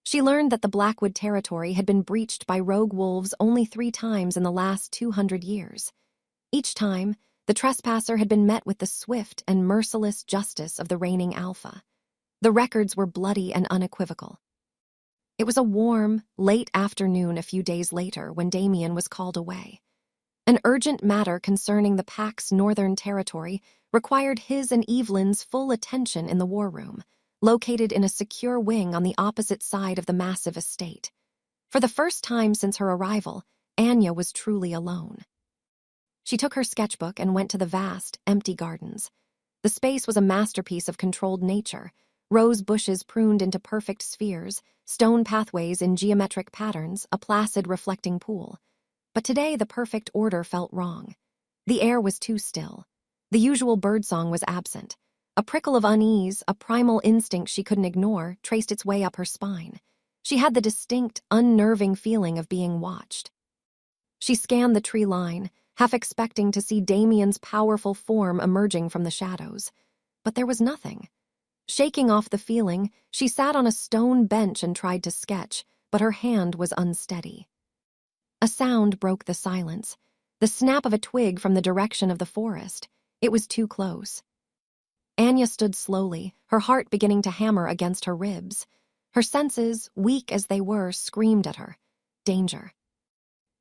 She learned that the Blackwood territory had been breached by rogue wolves only 3 times in the last 200 years. Each time, the trespasser had been met with the swift and merciless justice of the reigning alpha. The records were bloody and unequivocal. It was a warm, late afternoon a few days later when Damien was called away. An urgent matter concerning the pack's northern territory required his and Evelyn's full attention in the war room, located in a secure wing on the opposite side of the massive estate. For the first time since her arrival, Anya was truly alone. She took her sketchbook and went to the vast, empty gardens. The space was a masterpiece of controlled nature, rose bushes pruned into perfect spheres, stone pathways in geometric patterns, a placid reflecting pool. But today the perfect order felt wrong. The air was too still. The usual birdsong was absent. A prickle of unease, a primal instinct she couldn't ignore, traced its way up her spine. She had the distinct, unnerving feeling of being watched. She scanned the tree line, half expecting to see Damien's powerful form emerging from the shadows. But there was nothing. Shaking off the feeling, she sat on a stone bench and tried to sketch, but her hand was unsteady. A sound broke the silence, the snap of a twig from the direction of the forest. It was too close. Anya stood slowly, her heart beginning to hammer against her ribs. Her senses, weak as they were, screamed at her. Danger.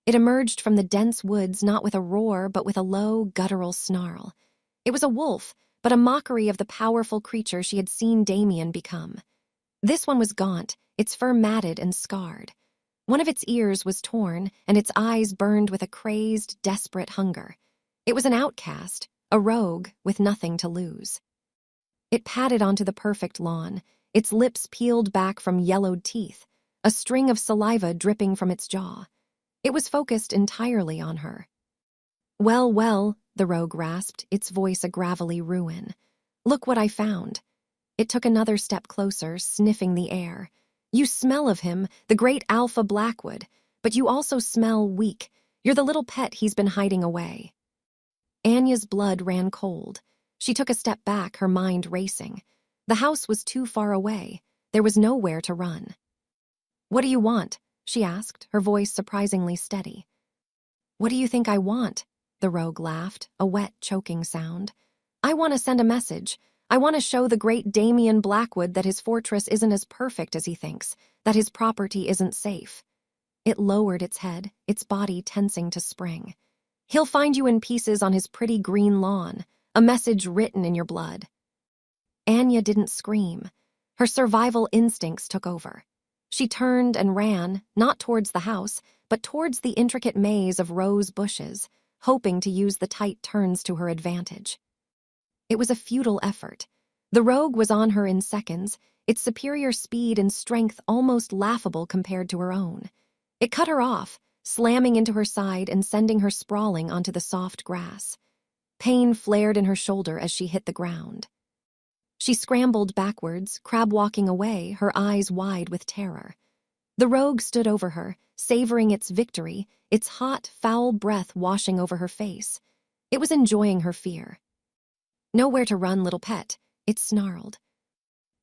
It emerged from the dense woods not with a roar but with a low, guttural snarl. It was a wolf, but a mockery of the powerful creature she had seen Damien become. This one was gaunt, its fur matted and scarred. One of its ears was torn, and its eyes burned with a crazed, desperate hunger. It was an outcast, a rogue with nothing to lose. It padded onto the perfect lawn, its lips peeled back from yellowed teeth, a string of saliva dripping from its jaw. It was focused entirely on her. "Well, well," the rogue rasped, its voice a gravelly ruin. "Look what I found." It took another step closer, sniffing the air. "You smell of him, the great Alpha Blackwood, but you also smell weak. You're the little pet he's been hiding away." Anya's blood ran cold. She took a step back, her mind racing. The house was too far away. There was nowhere to run. "What do you want?" she asked, her voice surprisingly steady. "What do you think I want?" The rogue laughed, a wet, choking sound. "I want to send a message. I want to show the great Damien Blackwood that his fortress isn't as perfect as he thinks, that his property isn't safe." It lowered its head, its body tensing to spring. "He'll find you in pieces on his pretty green lawn, a message written in your blood." Anya didn't scream. Her survival instincts took over. She turned and ran, not towards the house, but towards the intricate maze of rose bushes, hoping to use the tight turns to her advantage. It was a futile effort. The rogue was on her in seconds, its superior speed and strength almost laughable compared to her own. It cut her off, slamming into her side and sending her sprawling onto the soft grass. Pain flared in her shoulder as she hit the ground. She scrambled backwards, crab-walking away, her eyes wide with terror. The rogue stood over her, savoring its victory, its hot, foul breath washing over her face. It was enjoying her fear. "Nowhere to run, little pet," it snarled.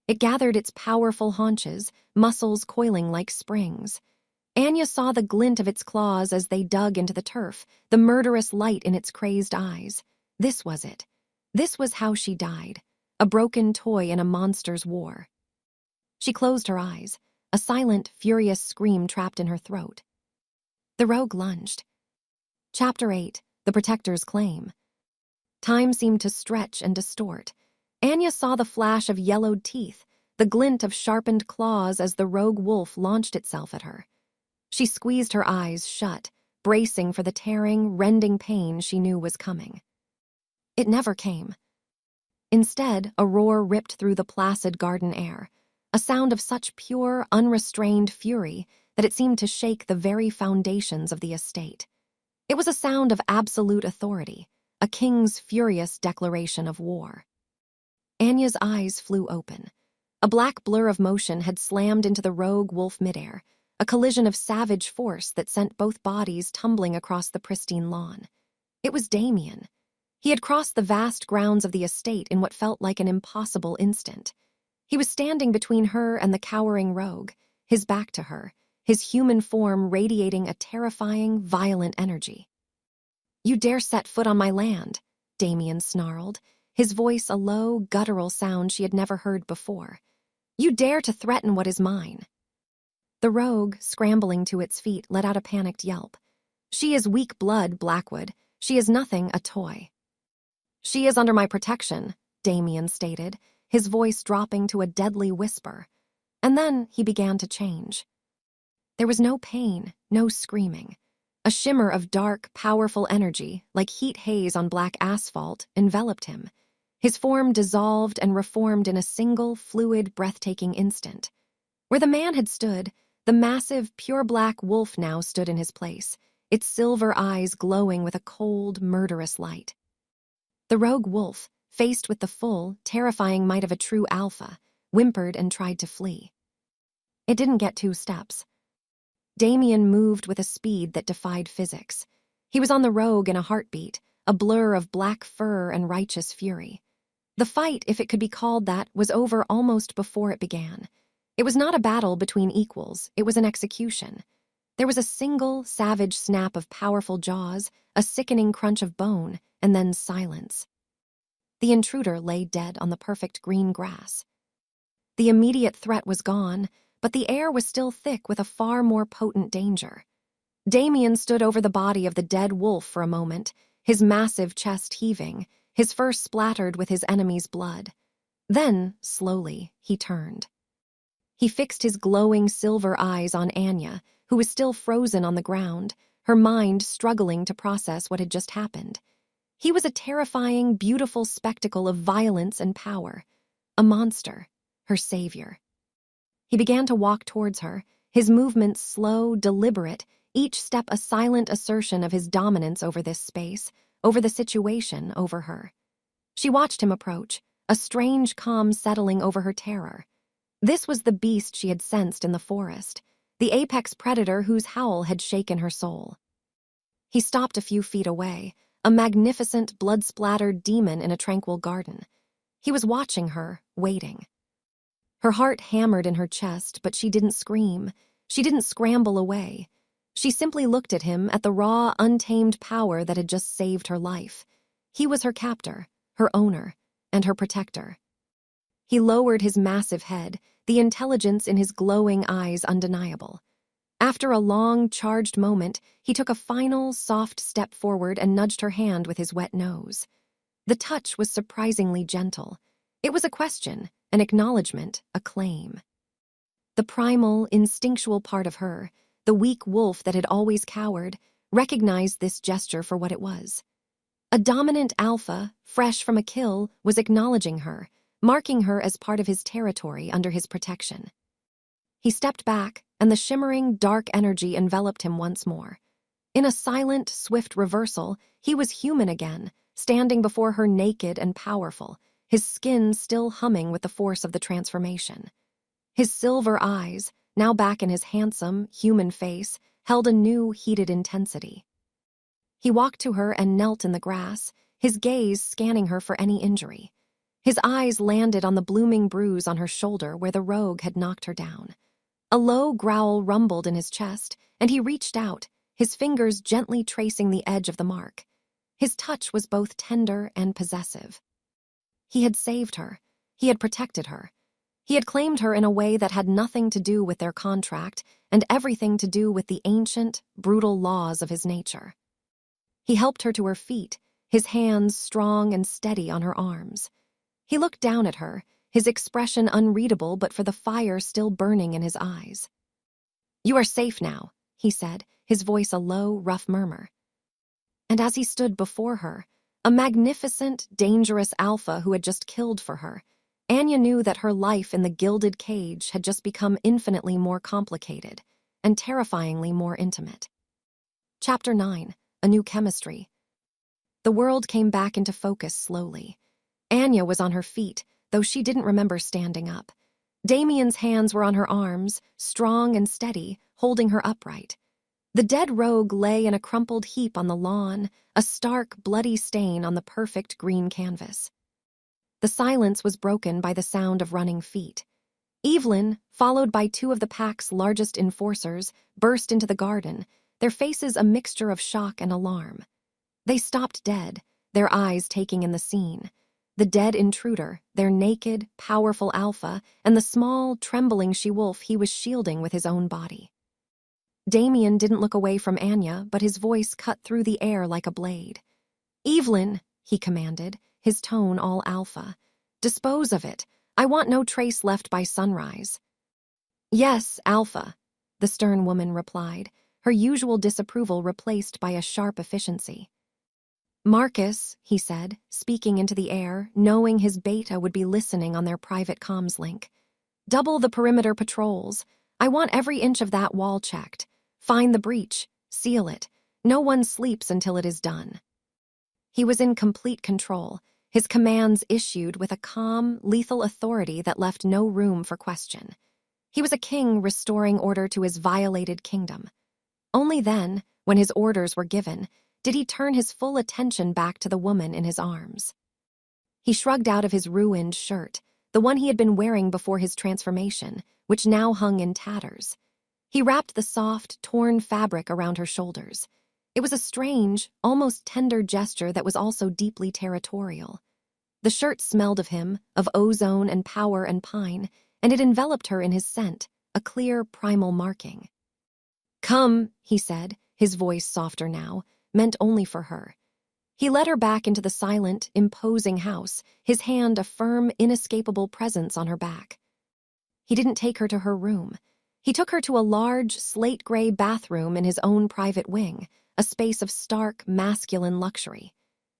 It gathered its powerful haunches, muscles coiling like springs. Anya saw the glint of its claws as they dug into the turf, the murderous light in its crazed eyes. This was it. This was how she died, a broken toy in a monster's war. She closed her eyes, a silent, furious scream trapped in her throat. The rogue lunged. Chapter 8, The Protector's Claim. Time seemed to stretch and distort. Anya saw the flash of yellowed teeth, the glint of sharpened claws as the rogue wolf launched itself at her. She squeezed her eyes shut, bracing for the tearing, rending pain she knew was coming. It never came. Instead, a roar ripped through the placid garden air, a sound of such pure, unrestrained fury that it seemed to shake the very foundations of the estate. It was a sound of absolute authority, a king's furious declaration of war. Anya's eyes flew open. A black blur of motion had slammed into the rogue wolf midair, a collision of savage force that sent both bodies tumbling across the pristine lawn. It was Damien. He had crossed the vast grounds of the estate in what felt like an impossible instant. He was standing between her and the cowering rogue, his back to her, his human form radiating a terrifying, violent energy. "You dare set foot on my land," Damien snarled, his voice a low, guttural sound she had never heard before. "You dare to threaten what is mine." The rogue, scrambling to its feet, let out a panicked yelp. "She is weak blood, Blackwood. She is nothing, a toy." "She is under my protection," Damien stated, his voice dropping to a deadly whisper. And then he began to change. There was no pain, no screaming. A shimmer of dark, powerful energy, like heat haze on black asphalt, enveloped him. His form dissolved and reformed in a single, fluid, breathtaking instant. Where the man had stood, the massive, pure black wolf now stood in his place, its silver eyes glowing with a cold, murderous light. The rogue wolf, faced with the full, terrifying might of a true alpha, whimpered and tried to flee. It didn't get 2 steps. Damien moved with a speed that defied physics. He was on the rogue in a heartbeat, a blur of black fur and righteous fury. The fight, if it could be called that, was over almost before it began. It was not a battle between equals, it was an execution. There was a single, savage snap of powerful jaws, a sickening crunch of bone, and then silence. The intruder lay dead on the perfect green grass. The immediate threat was gone, but the air was still thick with a far more potent danger. Damien stood over the body of the dead wolf for a moment, his massive chest heaving, his fur splattered with his enemy's blood. Then, slowly, he turned. He fixed his glowing silver eyes on Anya, who was still frozen on the ground, her mind struggling to process what had just happened. He was a terrifying, beautiful spectacle of violence and power. A monster, her savior. He began to walk towards her, his movements slow, deliberate, each step a silent assertion of his dominance over this space, over the situation, over her. She watched him approach, a strange calm settling over her terror. This was the beast she had sensed in the forest, the apex predator whose howl had shaken her soul. He stopped a few feet away, a magnificent, blood-splattered demon in a tranquil garden. He was watching her, waiting. Her heart hammered in her chest, but she didn't scream. She didn't scramble away. She simply looked at him, at the raw, untamed power that had just saved her life. He was her captor, her owner, and her protector. He lowered his massive head, the intelligence in his glowing eyes undeniable. After a long, charged moment, he took a final, soft step forward and nudged her hand with his wet nose. The touch was surprisingly gentle. It was a question, an acknowledgement, a claim. The primal, instinctual part of her, the weak wolf that had always cowered, recognized this gesture for what it was. A dominant alpha, fresh from a kill, was acknowledging her, marking her as part of his territory under his protection. He stepped back, and the shimmering, dark energy enveloped him once more. In a silent, swift reversal, he was human again, standing before her naked and powerful, his skin still humming with the force of the transformation. His silver eyes, now back in his handsome, human face, held a new, heated intensity. He walked to her and knelt in the grass, his gaze scanning her for any injury. His eyes landed on the blooming bruise on her shoulder where the rogue had knocked her down. A low growl rumbled in his chest, and he reached out, his fingers gently tracing the edge of the mark. His touch was both tender and possessive. He had saved her. He had protected her. He had claimed her in a way that had nothing to do with their contract and everything to do with the ancient, brutal laws of his nature. He helped her to her feet, his hands strong and steady on her arms. He looked down at her, his expression unreadable but for the fire still burning in his eyes. "You are safe now," he said, his voice a low, rough murmur. And as he stood before her, a magnificent, dangerous alpha who had just killed for her, Anya knew that her life in the gilded cage had just become infinitely more complicated and terrifyingly more intimate. Chapter 9, A New Chemistry. The world came back into focus slowly. Anya was on her feet, though she didn't remember standing up. Damien's hands were on her arms, strong and steady, holding her upright. The dead rogue lay in a crumpled heap on the lawn, a stark, bloody stain on the perfect green canvas. The silence was broken by the sound of running feet. Evelyn, followed by two of the pack's largest enforcers, burst into the garden, their faces a mixture of shock and alarm. They stopped dead, their eyes taking in the scene. The dead intruder, their naked, powerful alpha, and the small, trembling she-wolf he was shielding with his own body. Damien didn't look away from Anya, but his voice cut through the air like a blade. "Evelyn," he commanded, his tone all alpha. "Dispose of it. I want no trace left by sunrise." "Yes, Alpha," the stern woman replied, her usual disapproval replaced by a sharp efficiency. "Marcus," he said, speaking into the air, knowing his beta would be listening on their private comms link. "Double the perimeter patrols. I want every inch of that wall checked. Find the breach. Seal it. No one sleeps until it is done." He was in complete control, his commands issued with a calm, lethal authority that left no room for question. He was a king restoring order to his violated kingdom. Only then, when his orders were given, did he turn his full attention back to the woman in his arms. He shrugged out of his ruined shirt, the one he had been wearing before his transformation, which now hung in tatters. He wrapped the soft, torn fabric around her shoulders. It was a strange, almost tender gesture that was also deeply territorial. The shirt smelled of him, of ozone and power and pine, and it enveloped her in his scent, a clear, primal marking. "Come," he said, his voice softer now, meant only for her. He led her back into the silent, imposing house, his hand a firm, inescapable presence on her back. He didn't take her to her room. He took her to a large, slate-gray bathroom in his own private wing, a space of stark, masculine luxury.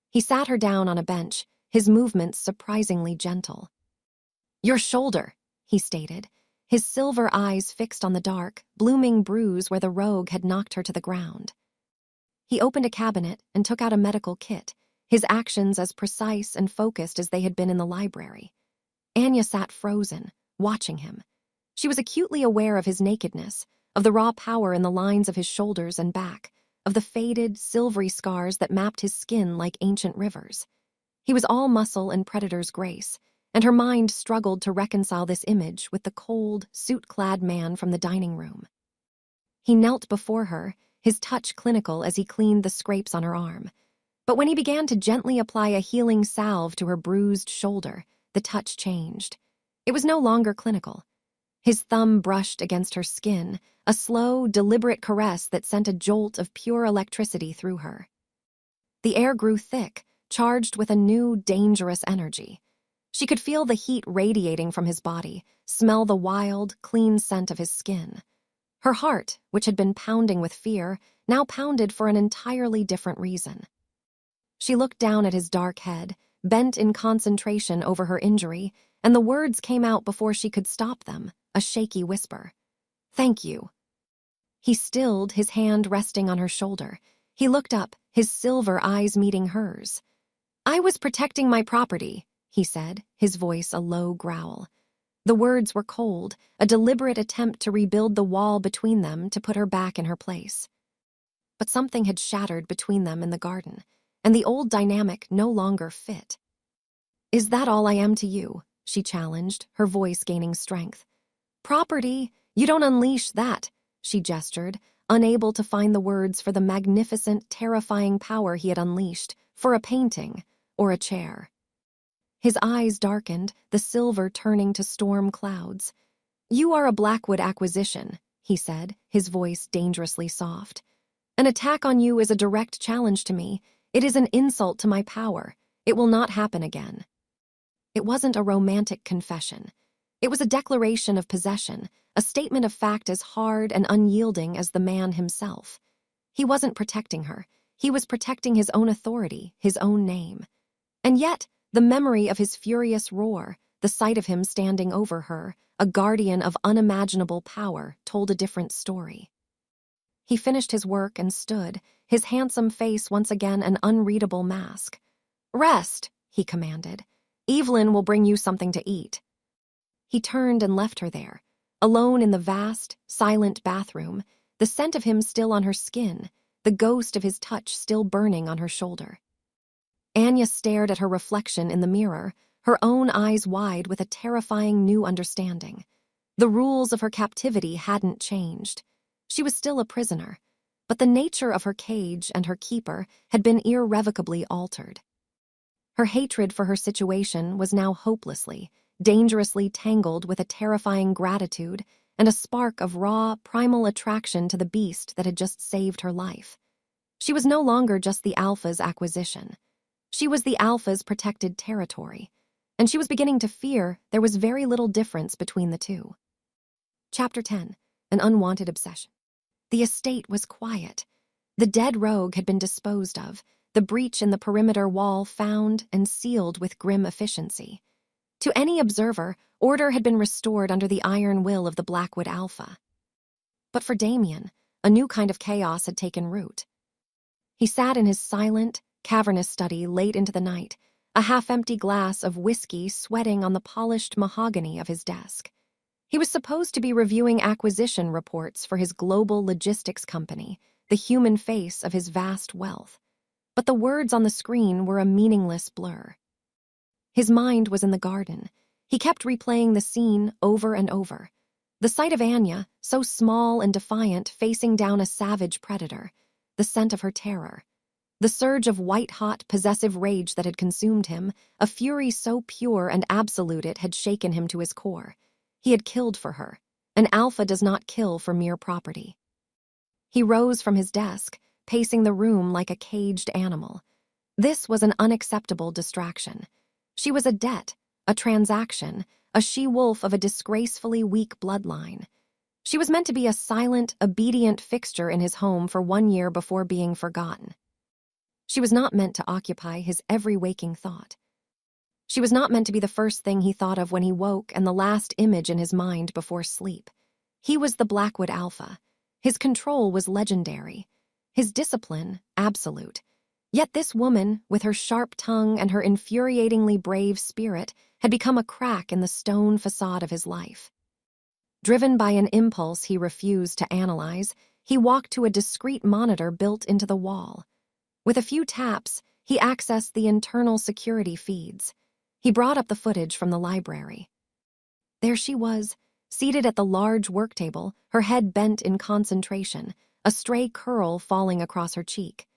He sat her down on a bench, his movements surprisingly gentle. "Your shoulder," he stated, his silver eyes fixed on the dark, blooming bruise where the rogue had knocked her to the ground. He opened a cabinet and took out a medical kit, his actions as precise and focused as they had been in the library. Anya sat frozen, watching him. She was acutely aware of his nakedness, of the raw power in the lines of his shoulders and back, of the faded, silvery scars that mapped his skin like ancient rivers. He was all muscle and predator's grace, and her mind struggled to reconcile this image with the cold, suit-clad man from the dining room. He knelt before her, his touch clinical as he cleaned the scrapes on her arm. But when he began to gently apply a healing salve to her bruised shoulder, the touch changed. It was no longer clinical. His thumb brushed against her skin, a slow, deliberate caress that sent a jolt of pure electricity through her. The air grew thick, charged with a new, dangerous energy. She could feel the heat radiating from his body, smell the wild, clean scent of his skin. Her heart, which had been pounding with fear, now pounded for an entirely different reason. She looked down at his dark head, bent in concentration over her injury, and the words came out before she could stop them, a shaky whisper. "Thank you." He stilled, his hand resting on her shoulder. He looked up, his silver eyes meeting hers. "I was protecting my property," he said, his voice a low growl. The words were cold, a deliberate attempt to rebuild the wall between them to put her back in her place. But something had shattered between them in the garden, and the old dynamic no longer fit. "Is that all I am to you?" she challenged, her voice gaining strength. "Property? You don't unleash that," she gestured, unable to find the words for the magnificent, terrifying power he had unleashed, for a painting or a chair. His eyes darkened, the silver turning to storm clouds. "You are a Blackwood acquisition," he said, his voice dangerously soft. "An attack on you is a direct challenge to me. It is an insult to my power. It will not happen again." It wasn't a romantic confession. It was a declaration of possession, a statement of fact as hard and unyielding as the man himself. He wasn't protecting her. He was protecting his own authority, his own name. And yet, the memory of his furious roar, the sight of him standing over her, a guardian of unimaginable power, told a different story. He finished his work and stood, his handsome face once again an unreadable mask. "Rest," he commanded. "Evelyn will bring you something to eat." He turned and left her there, alone in the vast, silent bathroom, the scent of him still on her skin, the ghost of his touch still burning on her shoulder. Anya stared at her reflection in the mirror, her own eyes wide with a terrifying new understanding. The rules of her captivity hadn't changed. She was still a prisoner, but the nature of her cage and her keeper had been irrevocably altered. Her hatred for her situation was now hopelessly, dangerously tangled with a terrifying gratitude and a spark of raw, primal attraction to the beast that had just saved her life. She was no longer just the Alpha's acquisition. She was the Alpha's protected territory, and she was beginning to fear there was very little difference between the two. Chapter 10. An Unwanted Obsession. The estate was quiet. The dead rogue had been disposed of, the breach in the perimeter wall found and sealed with grim efficiency. To any observer, order had been restored under the iron will of the Blackwood Alpha. But for Damien, a new kind of chaos had taken root. He sat in his silent, cavernous study late into the night, a half-empty glass of whiskey sweating on the polished mahogany of his desk. He was supposed to be reviewing acquisition reports for his global logistics company, the human face of his vast wealth. But the words on the screen were a meaningless blur. His mind was in the garden. He kept replaying the scene over and over. The sight of Anya, so small and defiant, facing down a savage predator, the scent of her terror. The surge of white-hot, possessive rage that had consumed him, a fury so pure and absolute it had shaken him to his core. He had killed for her. An alpha does not kill for mere property. He rose from his desk, pacing the room like a caged animal. This was an unacceptable distraction. She was a debt, a transaction, a she-wolf of a disgracefully weak bloodline. She was meant to be a silent, obedient fixture in his home for 1 year before being forgotten. She was not meant to occupy his every waking thought. She was not meant to be the first thing he thought of when he woke and the last image in his mind before sleep. He was the Blackwood Alpha. His control was legendary. His discipline, absolute. Yet this woman, with her sharp tongue and her infuriatingly brave spirit, had become a crack in the stone facade of his life. Driven by an impulse he refused to analyze, he walked to a discreet monitor built into the wall. With a few taps, he accessed the internal security feeds. He brought up the footage from the library. There she was, seated at the large work table, her head bent in concentration, a stray curl falling across her cheek.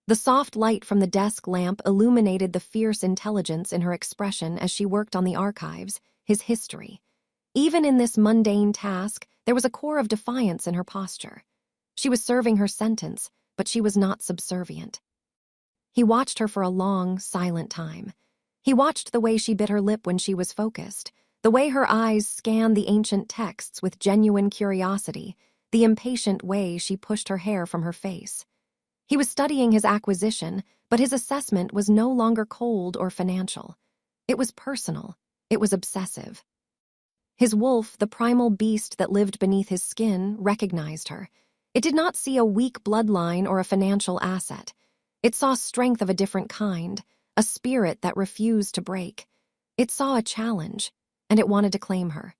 The soft light from the desk lamp illuminated the fierce intelligence in her expression as she worked on the archives, his history. Even in this mundane task, there was a core of defiance in her posture. She was serving her sentence, but she was not subservient. He watched her for a long, silent time. He watched the way she bit her lip when she was focused, the way her eyes scanned the ancient texts with genuine curiosity, the impatient way she pushed her hair from her face. He was studying his acquisition, but his assessment was no longer cold or financial. It was personal. It was obsessive. His wolf, the primal beast that lived beneath his skin, recognized her. It did not see a weak bloodline or a financial asset. It saw strength of a different kind, a spirit that refused to break. It saw a challenge, and it wanted to claim her.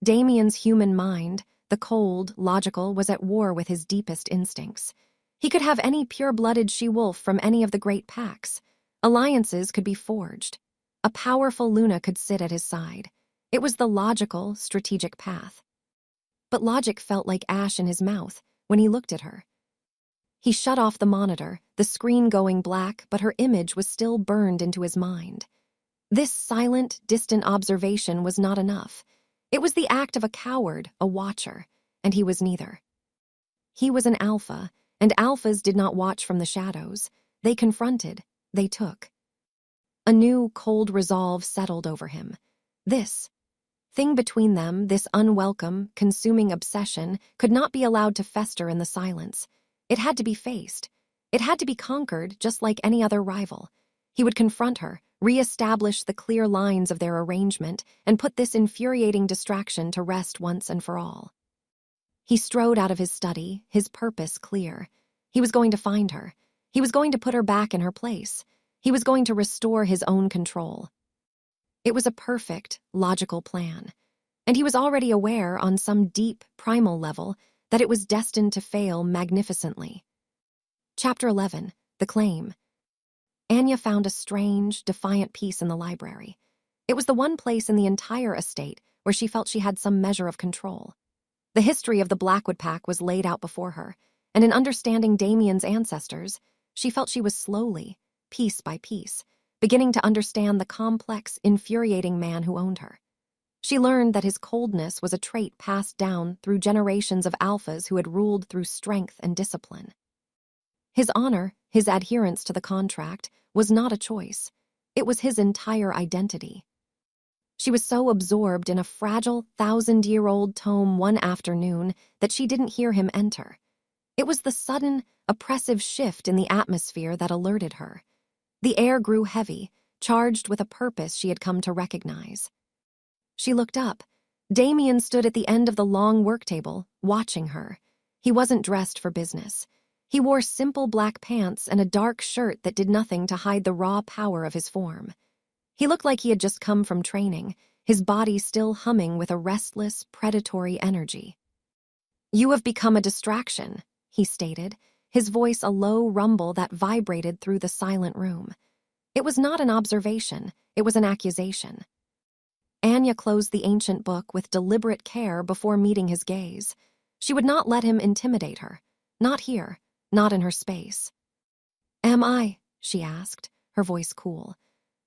Damien's human mind, the cold, logical, was at war with his deepest instincts. He could have any pure-blooded she-wolf from any of the great packs. Alliances could be forged. A powerful Luna could sit at his side. It was the logical, strategic path. But logic felt like ash in his mouth when he looked at her. He shut off the monitor, the screen going black, but her image was still burned into his mind. This silent, distant observation was not enough. It was the act of a coward, a watcher, and he was neither. He was an alpha, and alphas did not watch from the shadows. They confronted, they took. A new, cold resolve settled over him. This thing between them, this unwelcome, consuming obsession, could not be allowed to fester in the silence. It had to be faced. It had to be conquered, just like any other rival. He would confront her, re-establish the clear lines of their arrangement, and put this infuriating distraction to rest once and for all. He strode out of his study, his purpose clear. He was going to find her. He was going to put her back in her place. He was going to restore his own control. It was a perfect, logical plan. And he was already aware, on some deep, primal level, that it was destined to fail magnificently. Chapter 11. The Claim. Anya found a strange, defiant piece in the library. It was the one place in the entire estate where she felt she had some measure of control. The history of the Blackwood Pack was laid out before her, and in understanding Damien's ancestors, she felt she was slowly, piece by piece, beginning to understand the complex, infuriating man who owned her. She learned that his coldness was a trait passed down through generations of alphas who had ruled through strength and discipline. His honor, his adherence to the contract, was not a choice. It was his entire identity. She was so absorbed in a fragile, 1,000-year-old tome one afternoon that she didn't hear him enter. It was the sudden, oppressive shift in the atmosphere that alerted her. The air grew heavy, charged with a purpose she had come to recognize. She looked up. Damien stood at the end of the long work table, watching her. He wasn't dressed for business. He wore simple black pants and a dark shirt that did nothing to hide the raw power of his form. He looked like he had just come from training, his body still humming with a restless, predatory energy. "You have become a distraction," he stated, his voice a low rumble that vibrated through the silent room. It was not an observation, it was an accusation. Anya closed the ancient book with deliberate care before meeting his gaze. She would not let him intimidate her. Not here, not in her space. "Am I?" she asked, her voice cool.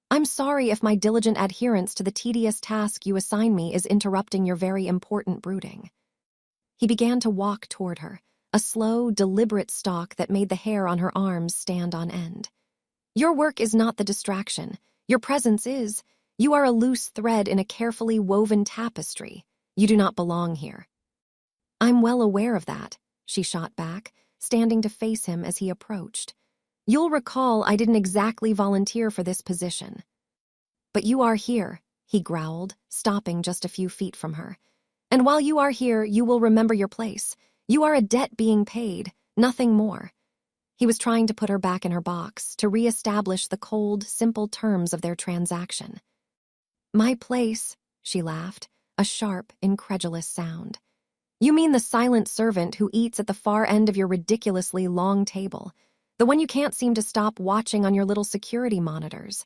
"I'm sorry if my diligent adherence to the tedious task you assign me is interrupting your very important brooding." He began to walk toward her, a slow, deliberate stalk that made the hair on her arms stand on end. "Your work is not the distraction. Your presence is. You are a loose thread in a carefully woven tapestry. You do not belong here." "I'm well aware of that," she shot back, standing to face him as he approached. "You'll recall I didn't exactly volunteer for this position." "But you are here," he growled, stopping just a few feet from her. "And while you are here, you will remember your place. You are a debt being paid, nothing more." He was trying to put her back in her box, to re-establish the cold, simple terms of their transaction. "My place," she laughed, a sharp, incredulous sound. "You mean the silent servant who eats at the far end of your ridiculously long table, the one you can't seem to stop watching on your little security monitors."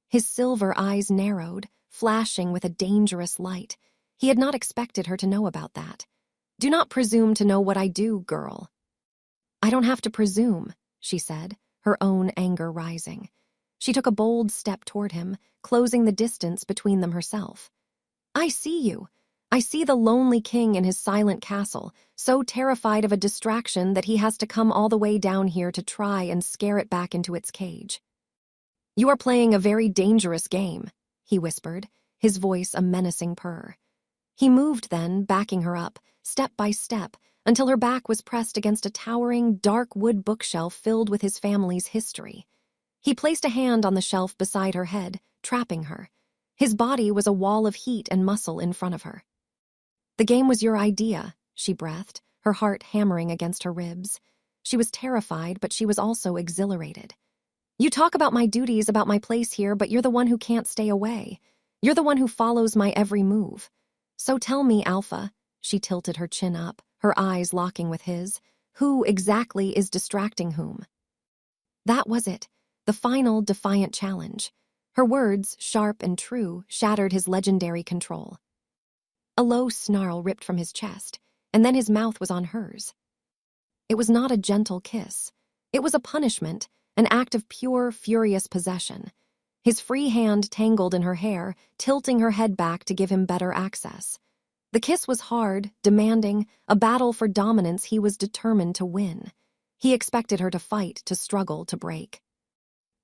His silver eyes narrowed, flashing with a dangerous light. He had not expected her to know about that. "Do not presume to know what I do, girl." "I don't have to presume," she said, her own anger rising. She took a bold step toward him, closing the distance between them herself. "I see you. I see the lonely king in his silent castle, so terrified of a distraction that he has to come all the way down here to try and scare it back into its cage." "You are playing a very dangerous game," he whispered, his voice a menacing purr. He moved then, backing her up, step by step, until her back was pressed against a towering, dark wood bookshelf filled with his family's history. He placed a hand on the shelf beside her head, trapping her. His body was a wall of heat and muscle in front of her. "The game was your idea," she breathed, her heart hammering against her ribs. She was terrified, but she was also exhilarated. "You talk about my duties, about my place here, but you're the one who can't stay away. You're the one who follows my every move. So tell me, Alpha," she tilted her chin up, her eyes locking with his, "who exactly is distracting whom?" That was it, the final defiant challenge. Her words, sharp and true, shattered his legendary control. A low snarl ripped from his chest, and then his mouth was on hers. It was not a gentle kiss. It was a punishment, an act of pure, furious possession. His free hand tangled in her hair, tilting her head back to give him better access. The kiss was hard, demanding, a battle for dominance he was determined to win. He expected her to fight, to struggle, to break.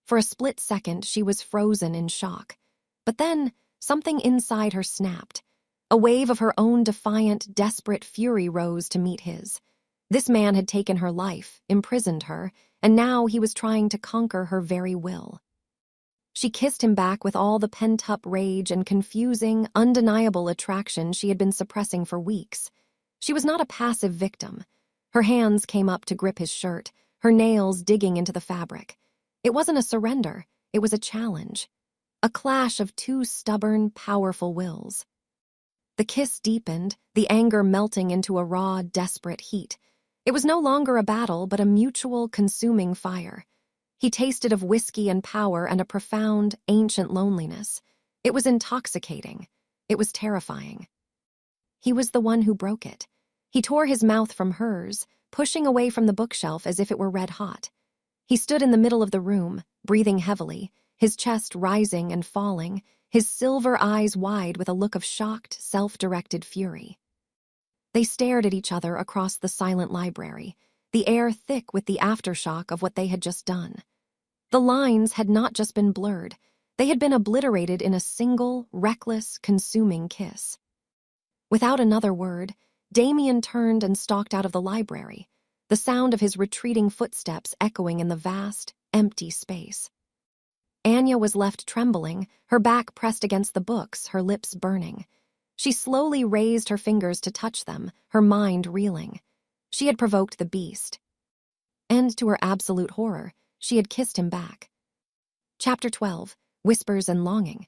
For a split second, she was frozen in shock. But then, something inside her snapped. A wave of her own defiant, desperate fury rose to meet his. This man had taken her life, imprisoned her, and now he was trying to conquer her very will. She kissed him back with all the pent-up rage and confusing, undeniable attraction she had been suppressing for weeks. She was not a passive victim. Her hands came up to grip his shirt, her nails digging into the fabric. It wasn't a surrender, it was a challenge. A clash of two stubborn, powerful wills. The kiss deepened, the anger melting into a raw, desperate heat. It was no longer a battle, but a mutual, consuming fire. He tasted of whiskey and power and a profound, ancient loneliness. It was intoxicating. It was terrifying. He was the one who broke it. He tore his mouth from hers, pushing away from the bookshelf as if it were red hot. He stood in the middle of the room, breathing heavily, his chest rising and falling, his silver eyes wide with a look of shocked, self-directed fury. They stared at each other across the silent library, the air thick with the aftershock of what they had just done. The lines had not just been blurred, they had been obliterated in a single, reckless, consuming kiss. Without another word, Damien turned and stalked out of the library, the sound of his retreating footsteps echoing in the vast, empty space. Anya was left trembling, her back pressed against the books, her lips burning. She slowly raised her fingers to touch them, her mind reeling. She had provoked the beast. And to her absolute horror, she had kissed him back. Chapter 12, Whispers and Longing.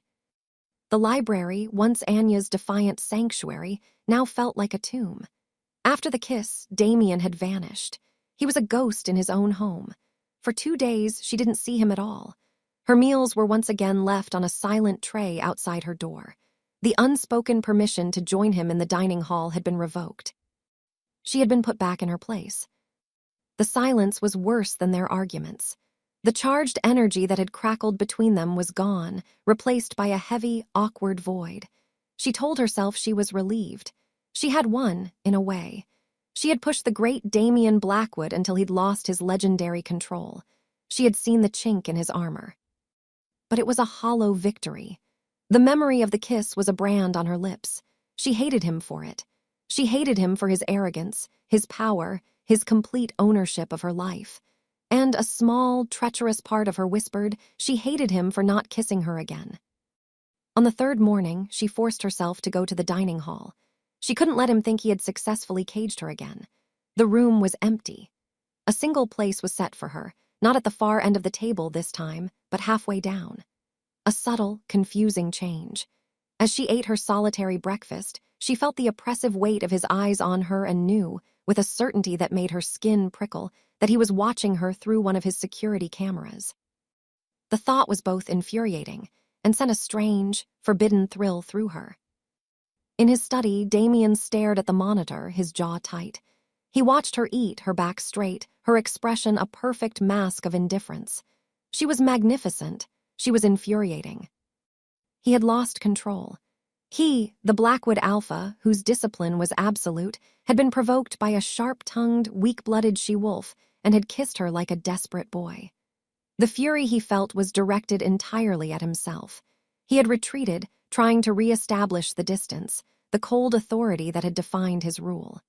The library, once Anya's defiant sanctuary, now felt like a tomb. After the kiss, Damien had vanished. He was a ghost in his own home. For 2 days, she didn't see him at all. Her meals were once again left on a silent tray outside her door. The unspoken permission to join him in the dining hall had been revoked. She had been put back in her place. The silence was worse than their arguments. The charged energy that had crackled between them was gone, replaced by a heavy, awkward void. She told herself she was relieved. She had won, in a way. She had pushed the great Damien Blackwood until he'd lost his legendary control. She had seen the chink in his armor. But it was a hollow victory. The memory of the kiss was a brand on her lips. She hated him for it. She hated him for his arrogance, his power, his complete ownership of her life. And a small, treacherous part of her whispered she hated him for not kissing her again. On the third morning, she forced herself to go to the dining hall. She couldn't let him think he had successfully caged her again. The room was empty. A single place was set for her, not at the far end of the table this time, but halfway down. A subtle, confusing change. As she ate her solitary breakfast, she felt the oppressive weight of his eyes on her and knew, with a certainty that made her skin prickle, that he was watching her through one of his security cameras. The thought was both infuriating and sent a strange, forbidden thrill through her. In his study, Damien stared at the monitor, his jaw tight. He watched her eat, her back straight, her expression a perfect mask of indifference. She was magnificent. She was infuriating. He had lost control. He, the Blackwood Alpha, whose discipline was absolute, had been provoked by a sharp-tongued, weak-blooded she-wolf and had kissed her like a desperate boy. The fury he felt was directed entirely at himself. He had retreated, trying to re-establish the distance, the cold authority that had defined his rule.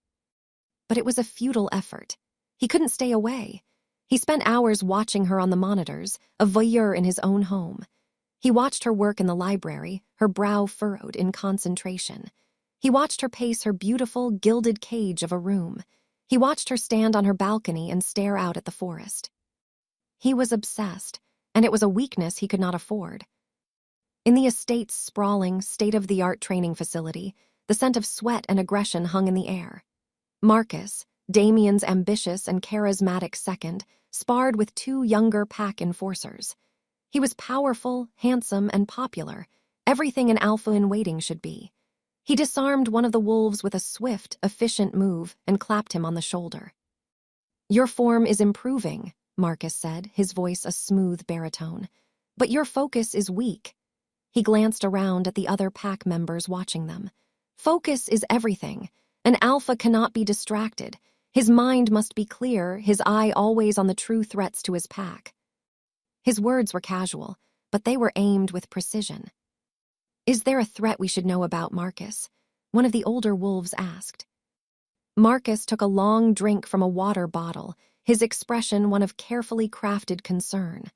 But it was a futile effort. He couldn't stay away. He spent hours watching her on the monitors, a voyeur in his own home. He watched her work in the library, her brow furrowed in concentration. He watched her pace her beautiful, gilded cage of a room. He watched her stand on her balcony and stare out at the forest. He was obsessed, and it was a weakness he could not afford. In the estate's sprawling, state-of-the-art training facility, the scent of sweat and aggression hung in the air. Marcus, Damien's ambitious and charismatic second, sparred with 2 younger pack enforcers. He was powerful, handsome, and popular, everything an alpha-in-waiting should be. He disarmed one of the wolves with a swift, efficient move and clapped him on the shoulder. "Your form is improving," Marcus said, his voice a smooth baritone. "But your focus is weak." He glanced around at the other pack members watching them. Focus is everything. An alpha cannot be distracted. His mind must be clear, his eye always on the true threats to his pack. His words were casual, but they were aimed with precision. "Is there a threat we should know about, Marcus?" one of the older wolves asked. Marcus took a long drink from a water bottle, his expression one of carefully crafted concern.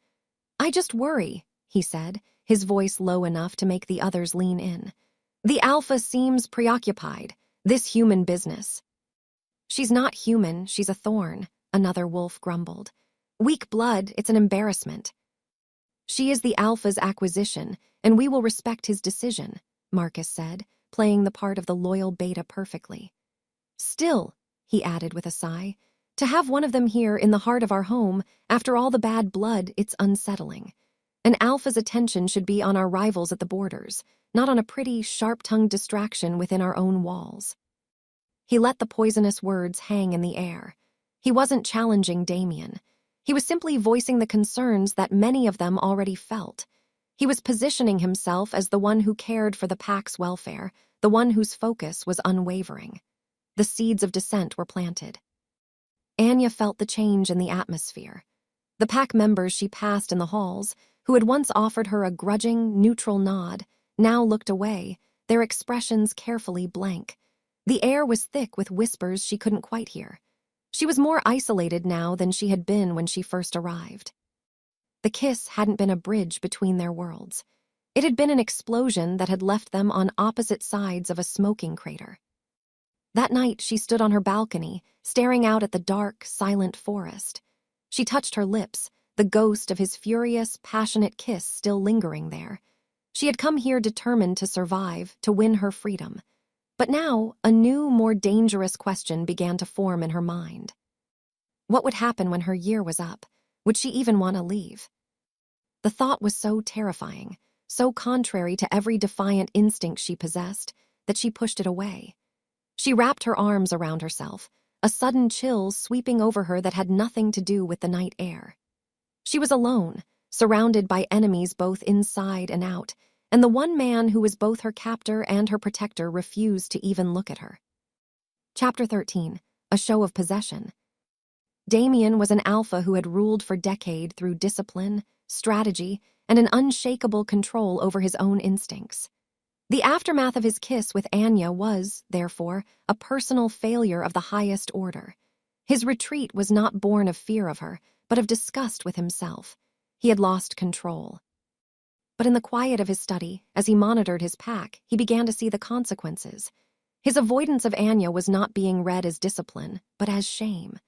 "I just worry," he said, his voice low enough to make the others lean in. "The alpha seems preoccupied, this human business." "She's not human, she's a thorn," another wolf grumbled. "Weak blood, it's an embarrassment." "She is the alpha's acquisition, and we will respect his decision," Marcus said, playing the part of the loyal beta perfectly. "Still," he added with a sigh, "to have one of them here in the heart of our home, after all the bad blood, it's unsettling. An alpha's attention should be on our rivals at the borders, not on a pretty, sharp-tongued distraction within our own walls. He let the poisonous words hang in the air. He wasn't challenging Damien. He was simply voicing the concerns that many of them already felt. He was positioning himself as the one who cared for the pack's welfare, the one whose focus was unwavering. The seeds of dissent were planted. Anya felt the change in the atmosphere. The pack members she passed in the halls, who had once offered her a grudging, neutral nod, now looked away, their expressions carefully blank. The air was thick with whispers she couldn't quite hear. She was more isolated now than she had been when she first arrived. The kiss hadn't been a bridge between their worlds. It had been an explosion that had left them on opposite sides of a smoking crater. That night, she stood on her balcony, staring out at the dark, silent forest. She touched her lips, the ghost of his furious, passionate kiss still lingering there. She had come here determined to survive, to win her freedom. But now, a new, more dangerous question began to form in her mind. What would happen when her year was up? Would she even want to leave? The thought was so terrifying, so contrary to every defiant instinct she possessed, that she pushed it away. She wrapped her arms around herself, a sudden chill sweeping over her that had nothing to do with the night air. She was alone, surrounded by enemies both inside and out, and the one man who was both her captor and her protector refused to even look at her. Chapter 13. A Show of Possession. Damien was an alpha who had ruled for decades through discipline, strategy, and an unshakable control over his own instincts. The aftermath of his kiss with Anya was, therefore, a personal failure of the highest order. His retreat was not born of fear of her, but of disgust with himself. He had lost control. But in the quiet of his study, as he monitored his pack, he began to see the consequences. His avoidance of Anya was not being read as discipline, but as shame.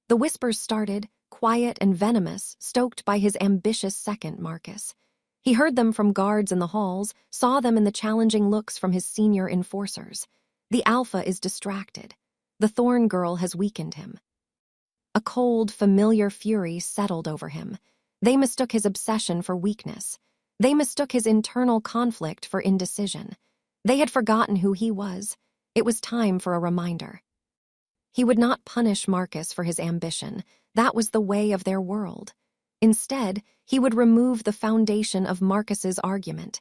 The whispers started, quiet and venomous, stoked by his ambitious second, Marcus. He heard them from guards in the halls, saw them in the challenging looks from his senior enforcers. The alpha is distracted. The Thorn Girl has weakened him. A cold, familiar fury settled over him. They mistook his obsession for weakness. They mistook his internal conflict for indecision. They had forgotten who he was. It was time for a reminder. He would not punish Marcus for his ambition. That was the way of their world. Instead, he would remove the foundation of Marcus's argument.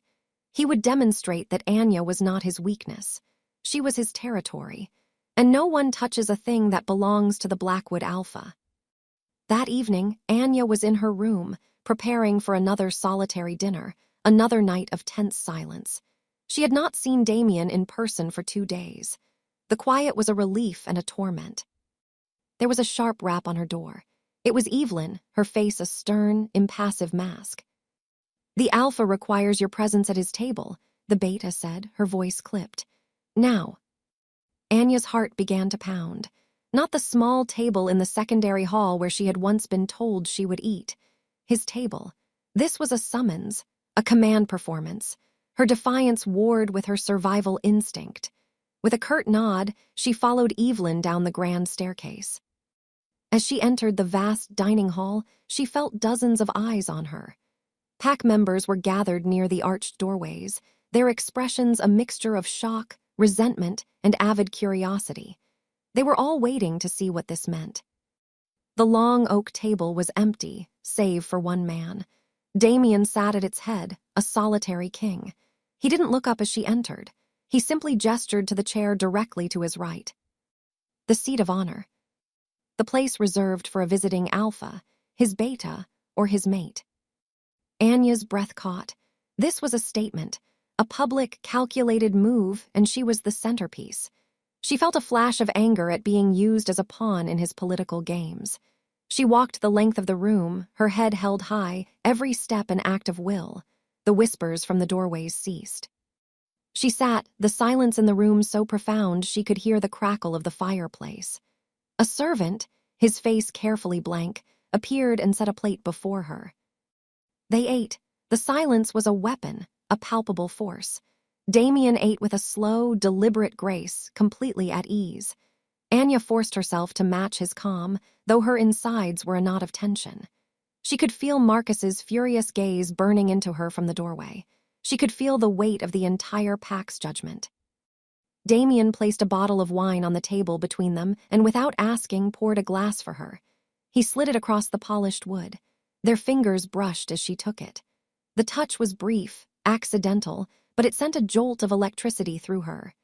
He would demonstrate that Anya was not his weakness. She was his territory. And no one touches a thing that belongs to the Blackwood Alpha. That evening, Anya was in her room, preparing for another solitary dinner, another night of tense silence. She had not seen Damien in person for 2 days. The quiet was a relief and a torment. There was a sharp rap on her door. It was Evelyn, her face a stern, impassive mask. "The Alpha requires your presence at his table," the beta said, her voice clipped. "Now." Anya's heart began to pound. Not the small table in the secondary hall where she had once been told she would eat. His table. This was a summons, a command performance. Her defiance warred with her survival instinct. With a curt nod, she followed Evelyn down the grand staircase. As she entered the vast dining hall, she felt dozens of eyes on her. Pack members were gathered near the arched doorways, their expressions a mixture of shock, resentment, and avid curiosity. They were all waiting to see what this meant. The long oak table was empty, save for one man. Damien sat at its head, a solitary king. He didn't look up as she entered. He simply gestured to the chair directly to his right. The seat of honor. The place reserved for a visiting alpha, his beta, or his mate. Anya's breath caught. This was a statement, a public, calculated move, and she was the centerpiece. She felt a flash of anger at being used as a pawn in his political games. She walked the length of the room, her head held high, every step an act of will. The whispers from the doorways ceased. She sat, the silence in the room so profound she could hear the crackle of the fireplace. A servant, his face carefully blank, appeared and set a plate before her. They ate. The silence was a weapon, a palpable force. Damien ate with a slow, deliberate grace, completely at ease. Anya forced herself to match his calm, though her insides were a knot of tension. She could feel Marcus's furious gaze burning into her from the doorway. She could feel the weight of the entire pack's judgment. Damien placed a bottle of wine on the table between them and without asking poured a glass for her. He slid it across the polished wood. Their fingers brushed as she took it. The touch was brief, accidental, but it sent a jolt of electricity through her.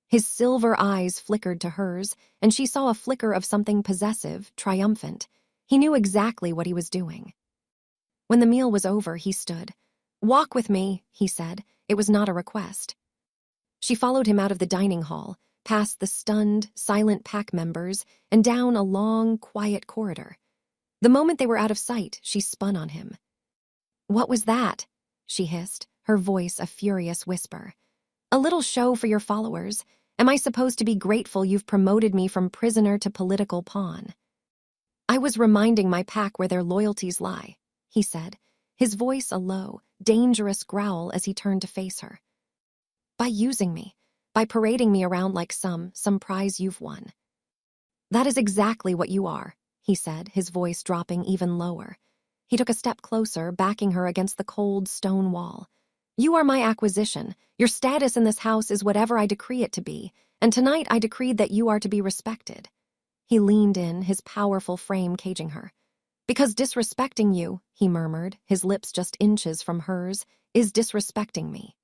His silver eyes flickered to hers, and she saw a flicker of something possessive, triumphant. He knew exactly what he was doing. When the meal was over, he stood. "Walk with me," he said. It was not a request. She followed him out of the dining hall, past the stunned, silent pack members, and down a long, quiet corridor. The moment they were out of sight, she spun on him. "What was that?" she hissed, her voice a furious whisper. "A little show for your followers. Am I supposed to be grateful you've promoted me from prisoner to political pawn?" "I was reminding my pack where their loyalties lie," he said, his voice a low, dangerous growl as he turned to face her. "By using me, by parading me around like some prize you've won." "That is exactly what you are," he said, his voice dropping even lower. He took a step closer, backing her against the cold stone wall. "You are my acquisition. Your status in this house is whatever I decree it to be, and tonight I decreed that you are to be respected." He leaned in, his powerful frame caging her. "Because disrespecting you," he murmured, his lips just inches from hers, "is disrespecting me."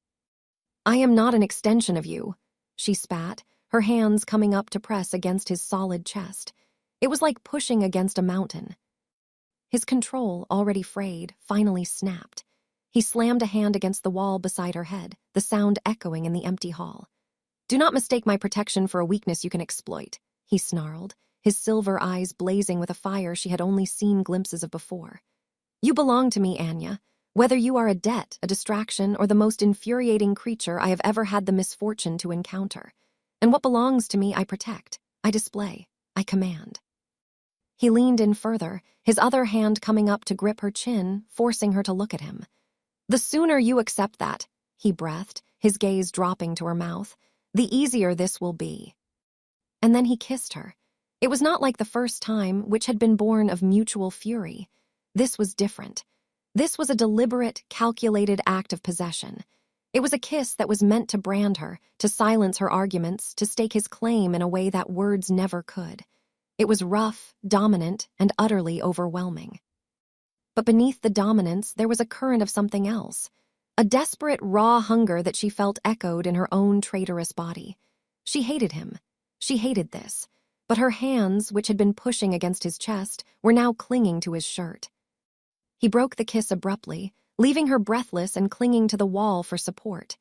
"I am not an extension of you," she spat, her hands coming up to press against his solid chest. It was like pushing against a mountain. His control, already frayed, finally snapped. He slammed a hand against the wall beside her head, the sound echoing in the empty hall. "Do not mistake my protection for a weakness you can exploit," he snarled, his silver eyes blazing with a fire she had only seen glimpses of before. "You belong to me, Anya. Whether you are a debt, a distraction, or the most infuriating creature I have ever had the misfortune to encounter. And what belongs to me I protect, I display, I command." He leaned in further, his other hand coming up to grip her chin, forcing her to look at him. "The sooner you accept that," he breathed, his gaze dropping to her mouth, "the easier this will be." And then he kissed her. It was not like the first time, which had been born of mutual fury. This was different. This was a deliberate, calculated act of possession. It was a kiss that was meant to brand her, to silence her arguments, to stake his claim in a way that words never could. It was rough, dominant, and utterly overwhelming. But beneath the dominance, there was a current of something else. A desperate, raw hunger that she felt echoed in her own traitorous body. She hated him. She hated this. But her hands, which had been pushing against his chest, were now clinging to his shirt. He broke the kiss abruptly, leaving her breathless and clinging to the wall for support.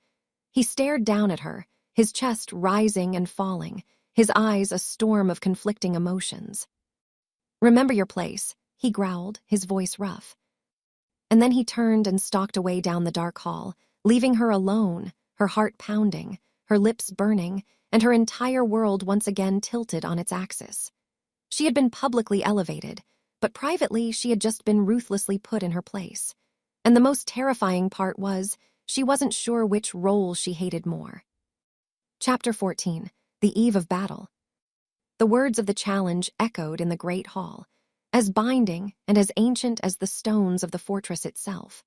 He stared down at her, his chest rising and falling, his eyes a storm of conflicting emotions. "Remember your place," he growled, his voice rough. And then he turned and stalked away down the dark hall, leaving her alone, her heart pounding, her lips burning, and her entire world once again tilted on its axis. She had been publicly elevated, but privately she had just been ruthlessly put in her place. And the most terrifying part was, she wasn't sure which role she hated more. Chapter 14. The Eve of Battle. The words of the challenge echoed in the great hall, as binding and as ancient as the stones of the fortress itself.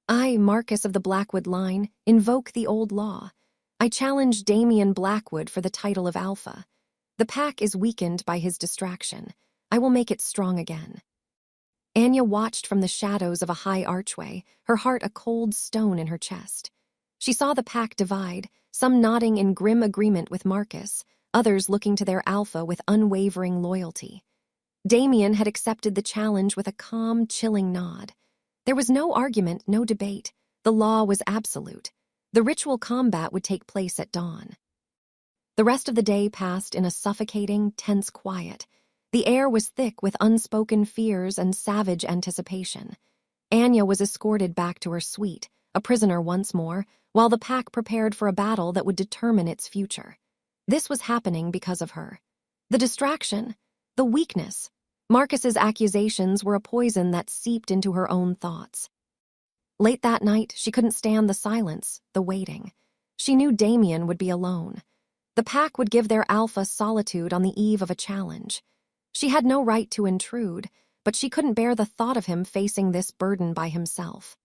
"I, Marcus of the Blackwood line, invoke the old law. I challenge Damien Blackwood for the title of Alpha. The pack is weakened by his distraction. I will make it strong again." Anya watched from the shadows of a high archway, her heart a cold stone in her chest. She saw the pack divide, some nodding in grim agreement with Marcus, others looking to their alpha with unwavering loyalty. Damien had accepted the challenge with a calm, chilling nod. There was no argument, no debate. The law was absolute. The ritual combat would take place at dawn. The rest of the day passed in a suffocating, tense quiet. The air was thick with unspoken fears and savage anticipation. Anya was escorted back to her suite, a prisoner once more, while the pack prepared for a battle that would determine its future. This was happening because of her. The distraction, the weakness. Marcus's accusations were a poison that seeped into her own thoughts. Late that night, she couldn't stand the silence, the waiting. She knew Damien would be alone. The pack would give their alpha solitude on the eve of a challenge. She had no right to intrude, but she couldn't bear the thought of him facing this burden by himself.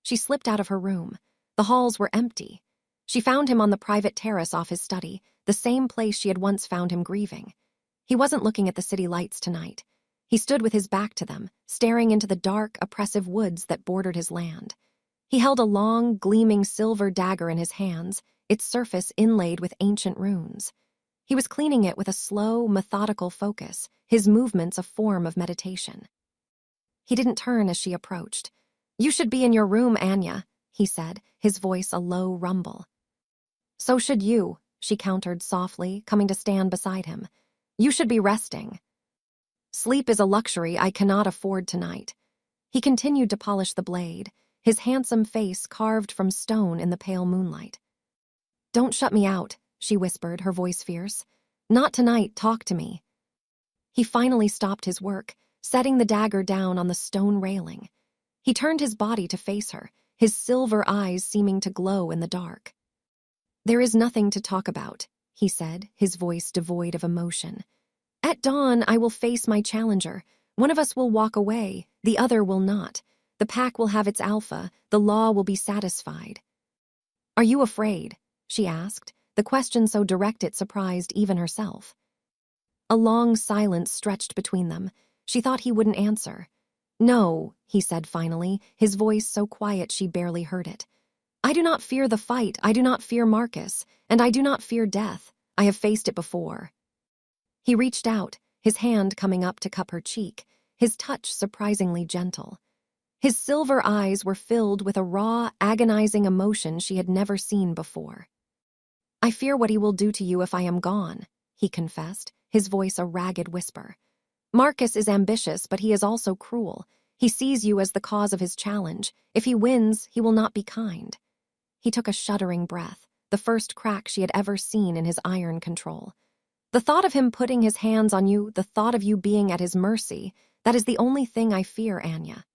She slipped out of her room. The halls were empty. She found him on the private terrace off his study, the same place she had once found him grieving. He wasn't looking at the city lights tonight. He stood with his back to them, staring into the dark, oppressive woods that bordered his land. He held a long, gleaming silver dagger in his hands, its surface inlaid with ancient runes. He was cleaning it with a slow, methodical focus, his movements a form of meditation. He didn't turn as she approached. "You should be in your room, Anya," he said, his voice a low rumble. "So should you," she countered softly, coming to stand beside him. "You should be resting. Sleep is a luxury I cannot afford tonight." He continued to polish the blade, his handsome face carved from stone in the pale moonlight. "Don't shut me out," she whispered, her voice fierce. "Not tonight, talk to me." He finally stopped his work, setting the dagger down on the stone railing. He turned his body to face her, his silver eyes seeming to glow in the dark. "There is nothing to talk about," he said, his voice devoid of emotion. "At dawn, I will face my challenger. One of us will walk away, the other will not. The pack will have its alpha, the law will be satisfied." "Are you afraid?" she asked, the question so direct it surprised even herself. A long silence stretched between them. She thought he wouldn't answer. "No," he said finally, his voice so quiet she barely heard it. "I do not fear the fight, I do not fear Marcus, and I do not fear death. I have faced it before." He reached out, his hand coming up to cup her cheek, his touch surprisingly gentle. His silver eyes were filled with a raw, agonizing emotion she had never seen before. "I fear what he will do to you if I am gone," he confessed, his voice a ragged whisper. "Marcus is ambitious, but he is also cruel. He sees you as the cause of his challenge. If he wins, he will not be kind." He took a shuddering breath, the first crack she had ever seen in his iron control. "The thought of him putting his hands on you, the thought of you being at his mercy, that is the only thing I fear, Anya."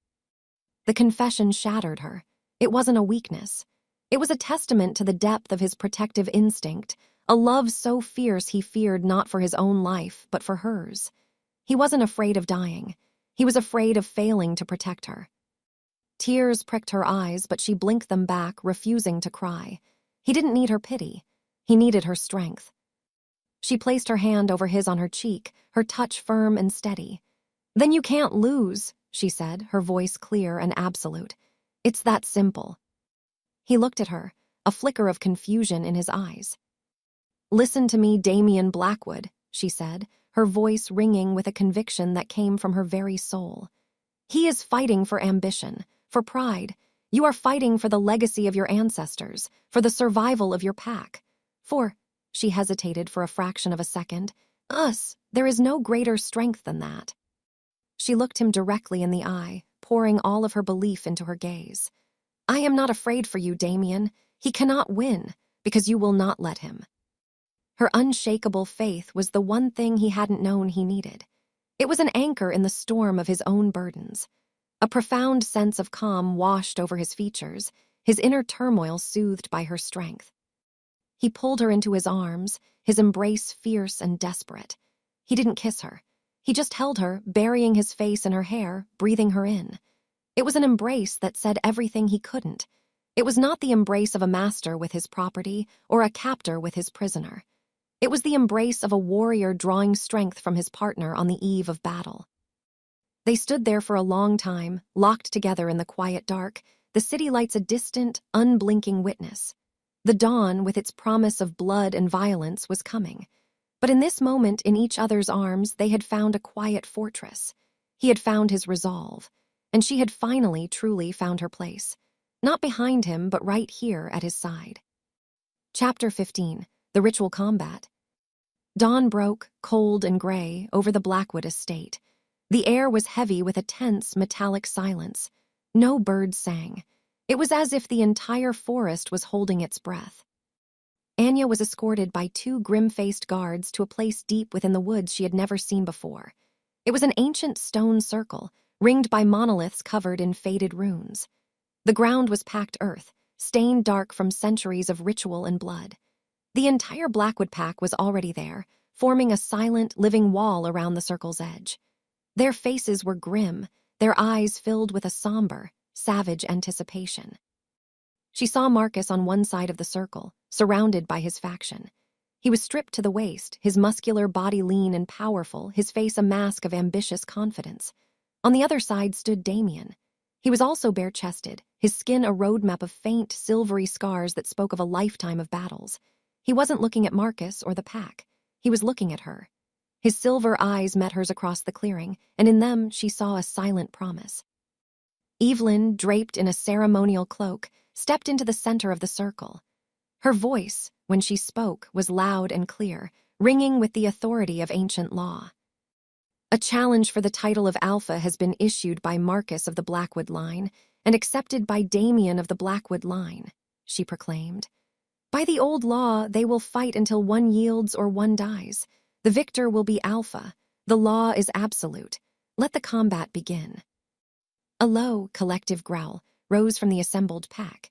The confession shattered her. It wasn't a weakness. It was a testament to the depth of his protective instinct, a love so fierce he feared not for his own life, but for hers. He wasn't afraid of dying. He was afraid of failing to protect her. Tears pricked her eyes, but she blinked them back, refusing to cry. He didn't need her pity. He needed her strength. She placed her hand over his on her cheek, her touch firm and steady. "Then you can't lose," she said, her voice clear and absolute. "It's that simple." He looked at her, a flicker of confusion in his eyes. "Listen to me, Damian Blackwood," she said, her voice ringing with a conviction that came from her very soul. "He is fighting for ambition, for pride. You are fighting for the legacy of your ancestors, for the survival of your pack. For," she hesitated for a fraction of a second, "us, there is no greater strength than that." She looked him directly in the eye, pouring all of her belief into her gaze. "I am not afraid for you, Damian. He cannot win, because you will not let him." Her unshakable faith was the one thing he hadn't known he needed. It was an anchor in the storm of his own burdens. A profound sense of calm washed over his features, his inner turmoil soothed by her strength. He pulled her into his arms, his embrace fierce and desperate. He didn't kiss her. He just held her, burying his face in her hair, breathing her in. It was an embrace that said everything he couldn't. It was not the embrace of a master with his property or a captor with his prisoner. It was the embrace of a warrior drawing strength from his partner on the eve of battle. They stood there for a long time, locked together in the quiet dark, the city lights a distant, unblinking witness. The dawn, with its promise of blood and violence, was coming. But in this moment, in each other's arms, they had found a quiet fortress. He had found his resolve, and she had finally, truly found her place. Not behind him, but right here at his side. Chapter 15. The Ritual Combat. Dawn broke, cold and gray, over the Blackwood estate. The air was heavy with a tense, metallic silence. No birds sang. It was as if the entire forest was holding its breath. Anya was escorted by two grim-faced guards to a place deep within the woods she had never seen before. It was an ancient stone circle, ringed by monoliths covered in faded runes. The ground was packed earth, stained dark from centuries of ritual and blood. The entire Blackwood pack was already there, forming a silent, living wall around the circle's edge. Their faces were grim, their eyes filled with a somber, savage anticipation. She saw Marcus on one side of the circle, surrounded by his faction. He was stripped to the waist, his muscular body lean and powerful, his face a mask of ambitious confidence. On the other side stood Damien. He was also bare-chested, his skin a roadmap of faint, silvery scars that spoke of a lifetime of battles. He wasn't looking at Marcus or the pack. He was looking at her. His silver eyes met hers across the clearing, and in them she saw a silent promise. Evelyn, draped in a ceremonial cloak, stepped into the center of the circle. Her voice, when she spoke, was loud and clear, ringing with the authority of ancient law. A challenge for the title of Alpha has been issued by Marcus of the Blackwood line and accepted by Damien of the Blackwood line, she proclaimed. By the old law, they will fight until one yields or one dies. The victor will be Alpha. The law is absolute. Let the combat begin. A low, collective growl rose from the assembled pack.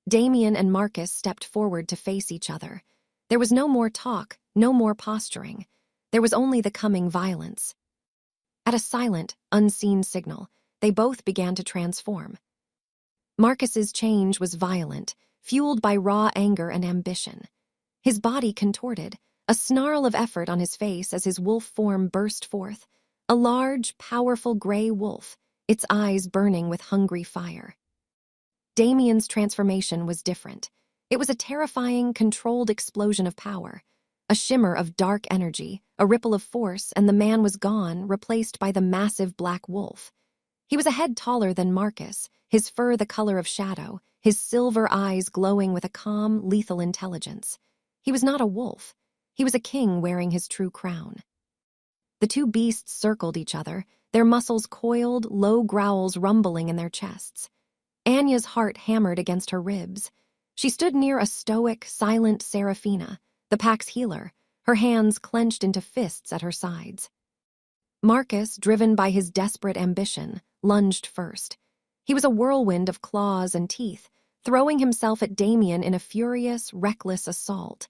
Damien and Marcus stepped forward to face each other. There was no more talk, no more posturing. There was only the coming violence. At a silent, unseen signal, they both began to transform. Marcus's change was violent, fueled by raw anger and ambition. His body contorted, a snarl of effort on his face as his wolf form burst forth, a large, powerful gray wolf, its eyes burning with hungry fire. Damien's transformation was different. It was a terrifying, controlled explosion of power, a shimmer of dark energy, a ripple of force, and the man was gone, replaced by the massive black wolf. He was a head taller than Marcus, his fur the color of shadow, his silver eyes glowing with a calm, lethal intelligence. He was not a wolf. He was a king wearing his true crown. The two beasts circled each other, their muscles coiled, low growls rumbling in their chests. Anya's heart hammered against her ribs. She stood near a stoic, silent Seraphina, the pack's healer, her hands clenched into fists at her sides. Marcus, driven by his desperate ambition, lunged first. He was a whirlwind of claws and teeth, throwing himself at Damien in a furious, reckless assault.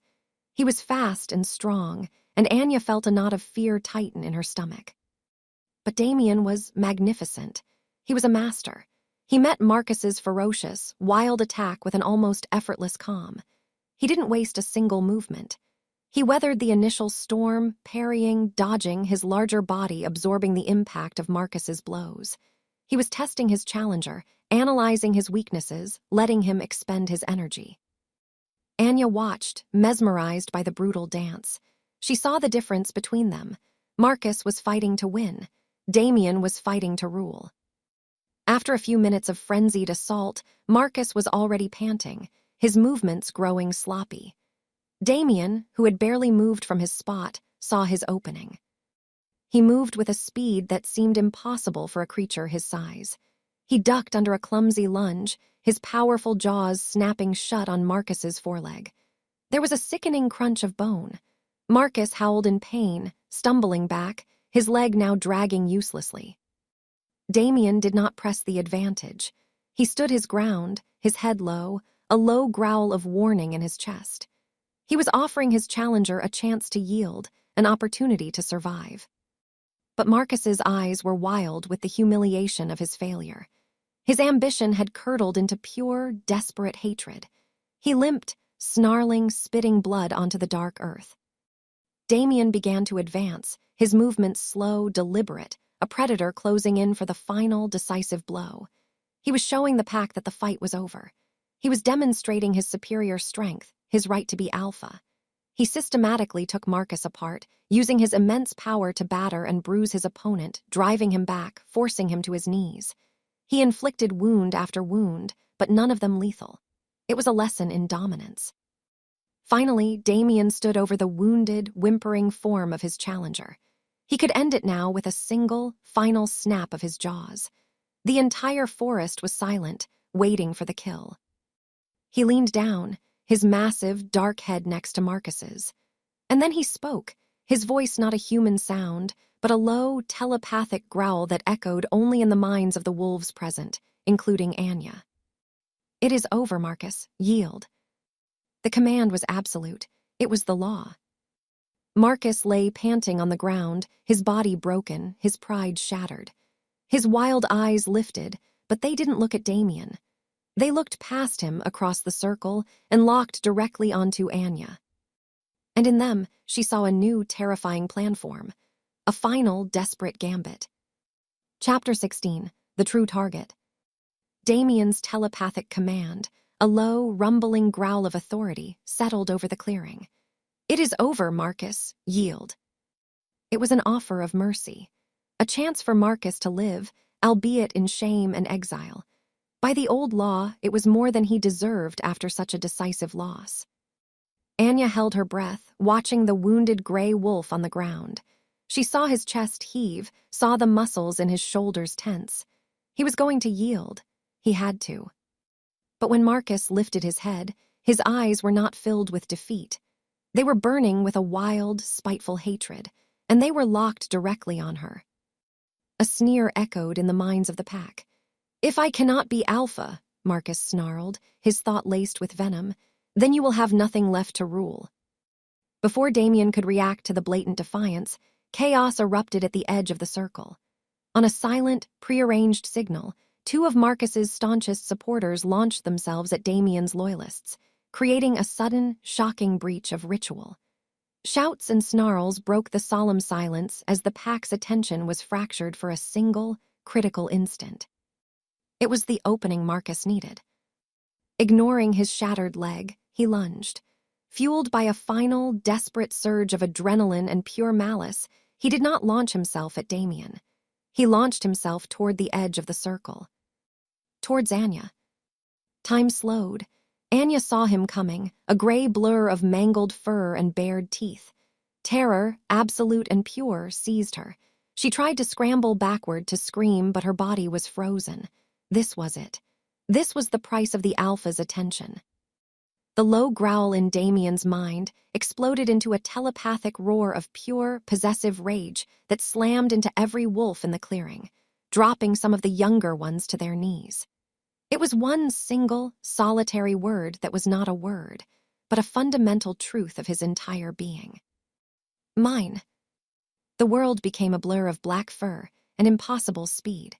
He was fast and strong, and Anya felt a knot of fear tighten in her stomach. But Damien was magnificent. He was a master. He met Marcus's ferocious, wild attack with an almost effortless calm. He didn't waste a single movement. He weathered the initial storm, parrying, dodging, his larger body absorbing the impact of Marcus's blows. He was testing his challenger, analyzing his weaknesses, letting him expend his energy. Anya watched, mesmerized by the brutal dance. She saw the difference between them. Marcus was fighting to win. Damien was fighting to rule. After a few minutes of frenzied assault, Marcus was already panting, his movements growing sloppy. Damien, who had barely moved from his spot, saw his opening. He moved with a speed that seemed impossible for a creature his size. He ducked under a clumsy lunge, his powerful jaws snapping shut on Marcus's foreleg. There was a sickening crunch of bone. Marcus howled in pain, stumbling back, his leg now dragging uselessly. Damien did not press the advantage. He stood his ground, his head low, a low growl of warning in his chest. He was offering his challenger a chance to yield, an opportunity to survive. But Marcus's eyes were wild with the humiliation of his failure. His ambition had curdled into pure, desperate hatred. He limped, snarling, spitting blood onto the dark earth. Damien began to advance, his movements slow, deliberate, a predator closing in for the final, decisive blow. He was showing the pack that the fight was over. He was demonstrating his superior strength, his right to be alpha. He systematically took Marcus apart, using his immense power to batter and bruise his opponent, driving him back, forcing him to his knees. He inflicted wound after wound, but none of them lethal. It was a lesson in dominance. Finally, Damien stood over the wounded, whimpering form of his challenger. He could end it now with a single, final snap of his jaws. The entire forest was silent, waiting for the kill. He leaned down, his massive, dark head next to Marcus's. And then he spoke, his voice not a human sound, but a low, telepathic growl that echoed only in the minds of the wolves present, including Anya. "It is over, Marcus. Yield." The command was absolute. It was the law. Marcus lay panting on the ground, his body broken, his pride shattered. His wild eyes lifted, but they didn't look at Damien. They looked past him across the circle and locked directly onto Anya. And in them, she saw a new, terrifying plan form. A final, desperate gambit. Chapter 16. The True Target. Damien's telepathic command, a low, rumbling growl of authority, settled over the clearing. "It is over, Marcus. Yield." It was an offer of mercy. A chance for Marcus to live, albeit in shame and exile. By the old law, it was more than he deserved after such a decisive loss. Anya held her breath, watching the wounded gray wolf on the ground. She saw his chest heave, saw the muscles in his shoulders tense. He was going to yield. He had to. But when Marcus lifted his head, his eyes were not filled with defeat. They were burning with a wild, spiteful hatred, and they were locked directly on her. A sneer echoed in the minds of the pack. "If I cannot be Alpha," Marcus snarled, his thought laced with venom, "then you will have nothing left to rule." Before Damien could react to the blatant defiance, chaos erupted at the edge of the circle. On a silent, prearranged signal, two of Marcus's staunchest supporters launched themselves at Damien's loyalists, creating a sudden, shocking breach of ritual. Shouts and snarls broke the solemn silence as the pack's attention was fractured for a single, critical instant. It was the opening Marcus needed. Ignoring his shattered leg, he lunged. Fueled by a final, desperate surge of adrenaline and pure malice, he did not launch himself at Damien. He launched himself toward the edge of the circle. Towards Anya. Time slowed. Anya saw him coming, a gray blur of mangled fur and bared teeth. Terror, absolute and pure, seized her. She tried to scramble backward to scream, but her body was frozen. This was it. This was the price of the Alpha's attention. The low growl in Damien's mind exploded into a telepathic roar of pure, possessive rage that slammed into every wolf in the clearing, dropping some of the younger ones to their knees. It was one single, solitary word that was not a word, but a fundamental truth of his entire being. Mine. The world became a blur of black fur and impossible speed.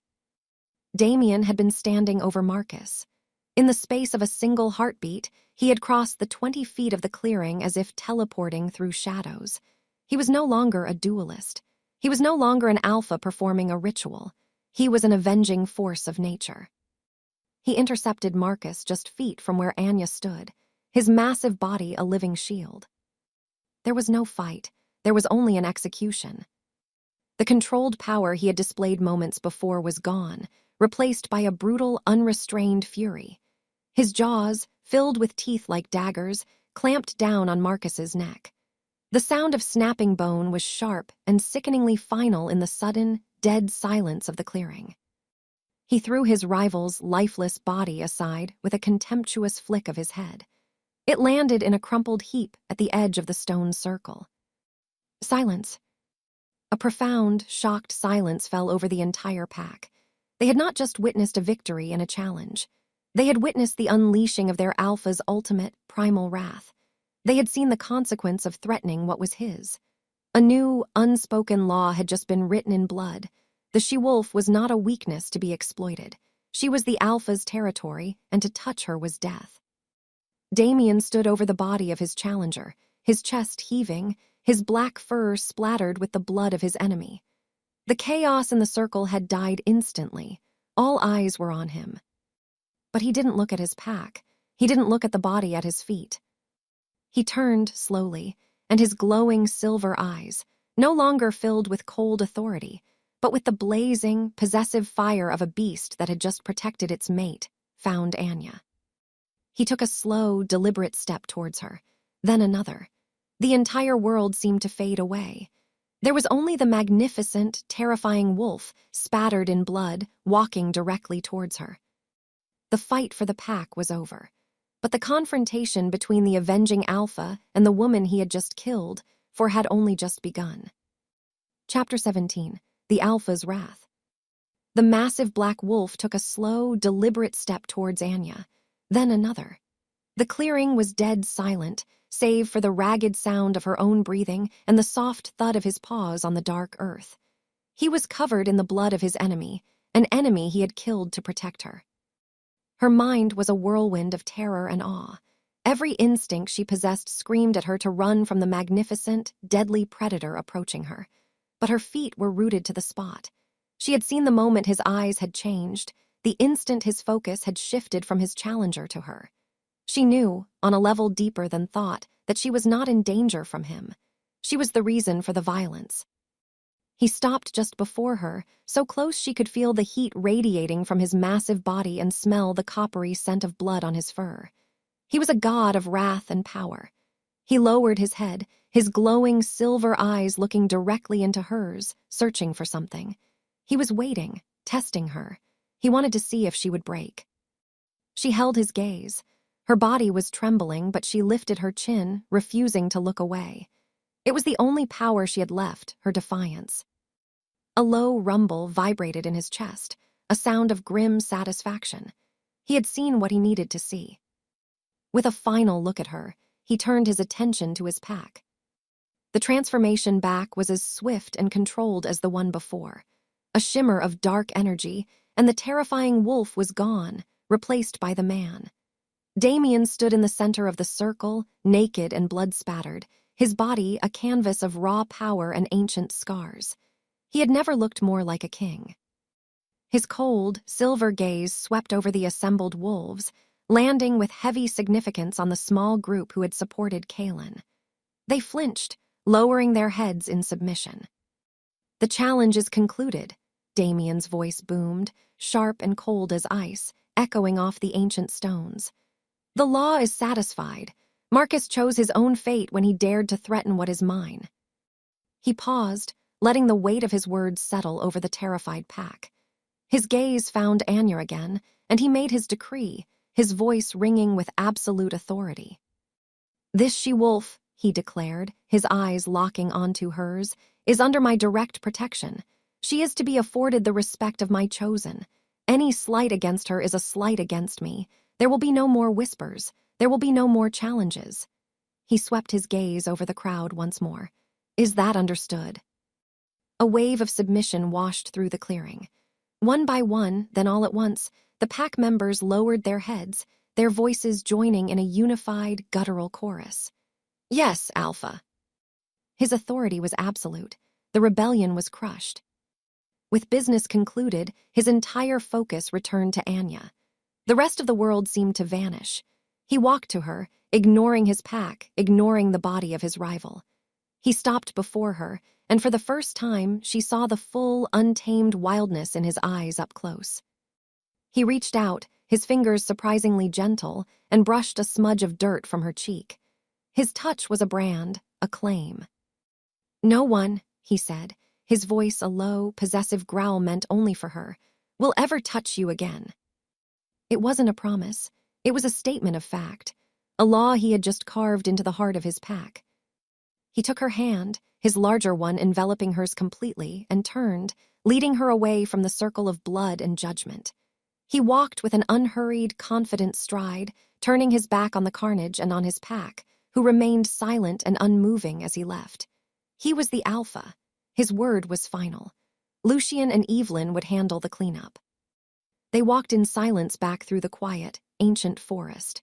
Damien had been standing over Marcus. In the space of a single heartbeat, he had crossed the 20 feet of the clearing as if teleporting through shadows. He was no longer a duelist. He was no longer an Alpha performing a ritual. He was an avenging force of nature. He intercepted Marcus just feet from where Anya stood, his massive body a living shield. There was no fight. There was only an execution. The controlled power he had displayed moments before was gone, replaced by a brutal, unrestrained fury. His jaws, filled with teeth like daggers, clamped down on Marcus's neck. The sound of snapping bone was sharp and sickeningly final in the sudden, dead silence of the clearing. He threw his rival's lifeless body aside with a contemptuous flick of his head. It landed in a crumpled heap at the edge of the stone circle. Silence. A profound, shocked silence fell over the entire pack. They had not just witnessed a victory and a challenge. They had witnessed the unleashing of their Alpha's ultimate, primal wrath. They had seen the consequence of threatening what was his. A new, unspoken law had just been written in blood. The she-wolf was not a weakness to be exploited. She was the Alpha's territory, and to touch her was death. Damien stood over the body of his challenger, his chest heaving, his black fur splattered with the blood of his enemy. The chaos in the circle had died instantly. All eyes were on him. But he didn't look at his pack. He didn't look at the body at his feet. He turned slowly, and his glowing silver eyes, no longer filled with cold authority, but with the blazing, possessive fire of a beast that had just protected its mate, found Anya. He took a slow, deliberate step towards her, then another. The entire world seemed to fade away. There was only the magnificent, terrifying wolf, spattered in blood, walking directly towards her. The fight for the pack was over, but the confrontation between the avenging Alpha and the woman he had just killed had only just begun. Chapter 17. The Alpha's Wrath. The massive black wolf took a slow, deliberate step towards Anya, then another. The clearing was dead silent, save for the ragged sound of her own breathing and the soft thud of his paws on the dark earth. He was covered in the blood of his enemy, an enemy he had killed to protect her. Her mind was a whirlwind of terror and awe. Every instinct she possessed screamed at her to run from the magnificent, deadly predator approaching her. But her feet were rooted to the spot. She had seen the moment his eyes had changed, the instant his focus had shifted from his challenger to her. She knew, on a level deeper than thought, that she was not in danger from him. She was the reason for the violence. He stopped just before her, so close she could feel the heat radiating from his massive body and smell the coppery scent of blood on his fur. He was a god of wrath and power. He lowered his head, his glowing silver eyes looking directly into hers, searching for something. He was waiting, testing her. He wanted to see if she would break. She held his gaze. Her body was trembling, but she lifted her chin, refusing to look away. It was the only power she had left, her defiance. A low rumble vibrated in his chest, a sound of grim satisfaction. He had seen what he needed to see. With a final look at her, he turned his attention to his pack. The transformation back was as swift and controlled as the one before. A shimmer of dark energy, and the terrifying wolf was gone, replaced by the man. Damien stood in the center of the circle, naked and blood-spattered, his body a canvas of raw power and ancient scars. He had never looked more like a king. His cold, silver gaze swept over the assembled wolves, landing with heavy significance on the small group who had supported Kaelin. They flinched, lowering their heads in submission. "The challenge is concluded," Damien's voice boomed, sharp and cold as ice, echoing off the ancient stones. "The law is satisfied. Marcus chose his own fate when he dared to threaten what is mine." He paused, letting the weight of his words settle over the terrified pack. His gaze found Anya again, and he made his decree, his voice ringing with absolute authority. "This she-wolf," he declared, his eyes locking onto hers, "is under my direct protection. She is to be afforded the respect of my chosen. Any slight against her is a slight against me. There will be no more whispers. There will be no more challenges." He swept his gaze over the crowd once more. "Is that understood?" A wave of submission washed through the clearing. One by one, then all at once, the pack members lowered their heads, their voices joining in a unified, guttural chorus. "Yes, Alpha." His authority was absolute. The rebellion was crushed. With business concluded, his entire focus returned to Anya. The rest of the world seemed to vanish. He walked to her, ignoring his pack, ignoring the body of his rival. He stopped before her, and for the first time, she saw the full, untamed wildness in his eyes up close. He reached out, his fingers surprisingly gentle, and brushed a smudge of dirt from her cheek. His touch was a brand, a claim. "No one," he said, his voice a low, possessive growl meant only for her, "will ever touch you again." It wasn't a promise. It was a statement of fact, a law he had just carved into the heart of his pack. He took her hand, his larger one enveloping hers completely, and turned, leading her away from the circle of blood and judgment. He walked with an unhurried, confident stride, turning his back on the carnage and on his pack, who remained silent and unmoving as he left. He was the alpha. His word was final. Lucian and Evelyn would handle the cleanup. They walked in silence back through the quiet, ancient forest.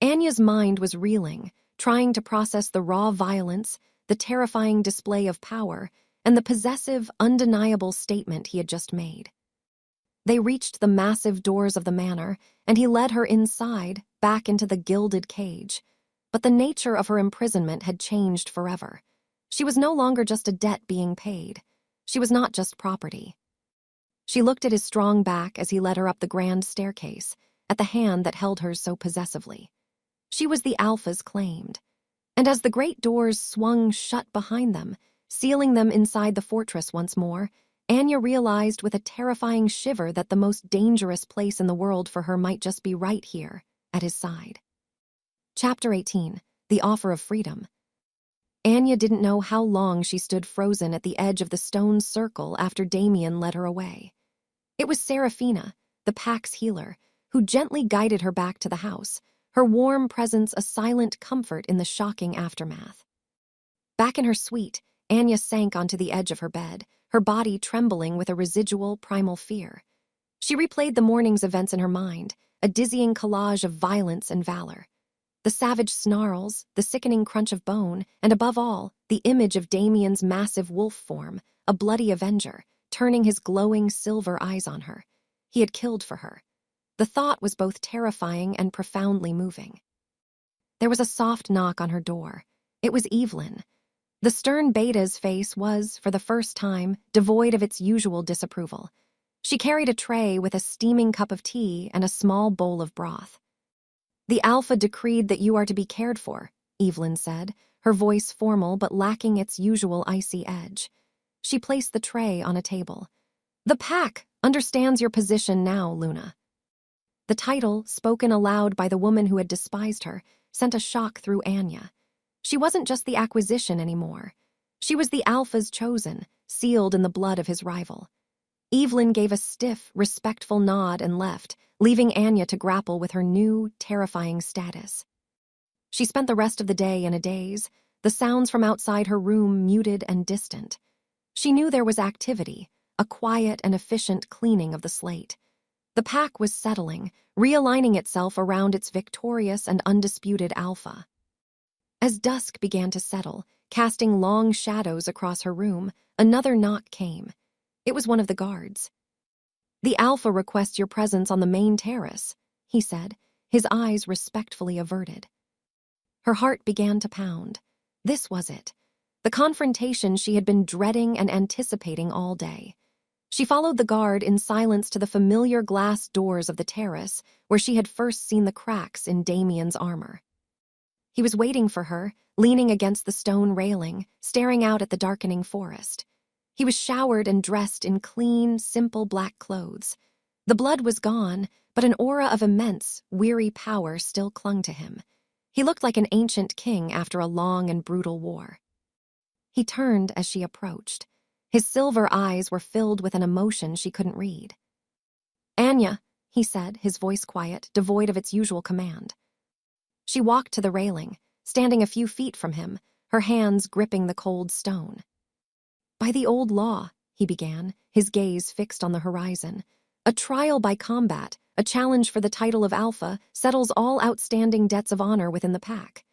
Anya's mind was reeling, trying to process the raw violence, the terrifying display of power, and the possessive, undeniable statement he had just made. They reached the massive doors of the manor, and he led her inside, back into the gilded cage. But the nature of her imprisonment had changed forever. She was no longer just a debt being paid. She was not just property. She looked at his strong back as he led her up the grand staircase, at the hand that held her so possessively. She was the alpha's claimed. And as the great doors swung shut behind them, sealing them inside the fortress once more, Anya realized with a terrifying shiver that the most dangerous place in the world for her might just be right here, at his side. Chapter 18, The Offer of Freedom. Anya didn't know how long she stood frozen at the edge of the stone circle after Damien led her away. It was Seraphina, the pack's healer, who gently guided her back to the house, her warm presence a silent comfort in the shocking aftermath. Back in her suite, Anya sank onto the edge of her bed, her body trembling with a residual primal fear. She replayed the morning's events in her mind, a dizzying collage of violence and valor. The savage snarls, the sickening crunch of bone, and above all, the image of Damien's massive wolf form, a bloody avenger, turning his glowing silver eyes on her. He had killed for her. The thought was both terrifying and profoundly moving. There was a soft knock on her door. It was Evelyn. The stern Beta's face was, for the first time, devoid of its usual disapproval. She carried a tray with a steaming cup of tea and a small bowl of broth. "The Alpha decreed that you are to be cared for," Evelyn said, her voice formal but lacking its usual icy edge. She placed the tray on a table. "The Pack understands your position now, Luna." The title, spoken aloud by the woman who had despised her, sent a shock through Anya. She wasn't just the acquisition anymore. She was the Alpha's chosen, sealed in the blood of his rival. Evelyn gave a stiff, respectful nod and left, leaving Anya to grapple with her new, terrifying status. She spent the rest of the day in a daze, the sounds from outside her room muted and distant. She knew there was activity, a quiet and efficient cleaning of the slate. The Pack was settling, realigning itself around its victorious and undisputed Alpha. As dusk began to settle, casting long shadows across her room, another knock came. It was one of the guards. "The Alpha requests your presence on the main terrace," he said, his eyes respectfully averted. Her heart began to pound. This was it. The confrontation she had been dreading and anticipating all day. She followed the guard in silence to the familiar glass doors of the terrace where she had first seen the cracks in Damien's armor. He was waiting for her, leaning against the stone railing, staring out at the darkening forest. He was showered and dressed in clean, simple black clothes. The blood was gone, but an aura of immense, weary power still clung to him. He looked like an ancient king after a long and brutal war. He turned as she approached. His silver eyes were filled with an emotion she couldn't read. "Anya," he said, his voice quiet, devoid of its usual command. She walked to the railing, standing a few feet from him, her hands gripping the cold stone. "By the old law," he began, his gaze fixed on the horizon, "a trial by combat, a challenge for the title of Alpha, settles all outstanding debts of honor within the Pack."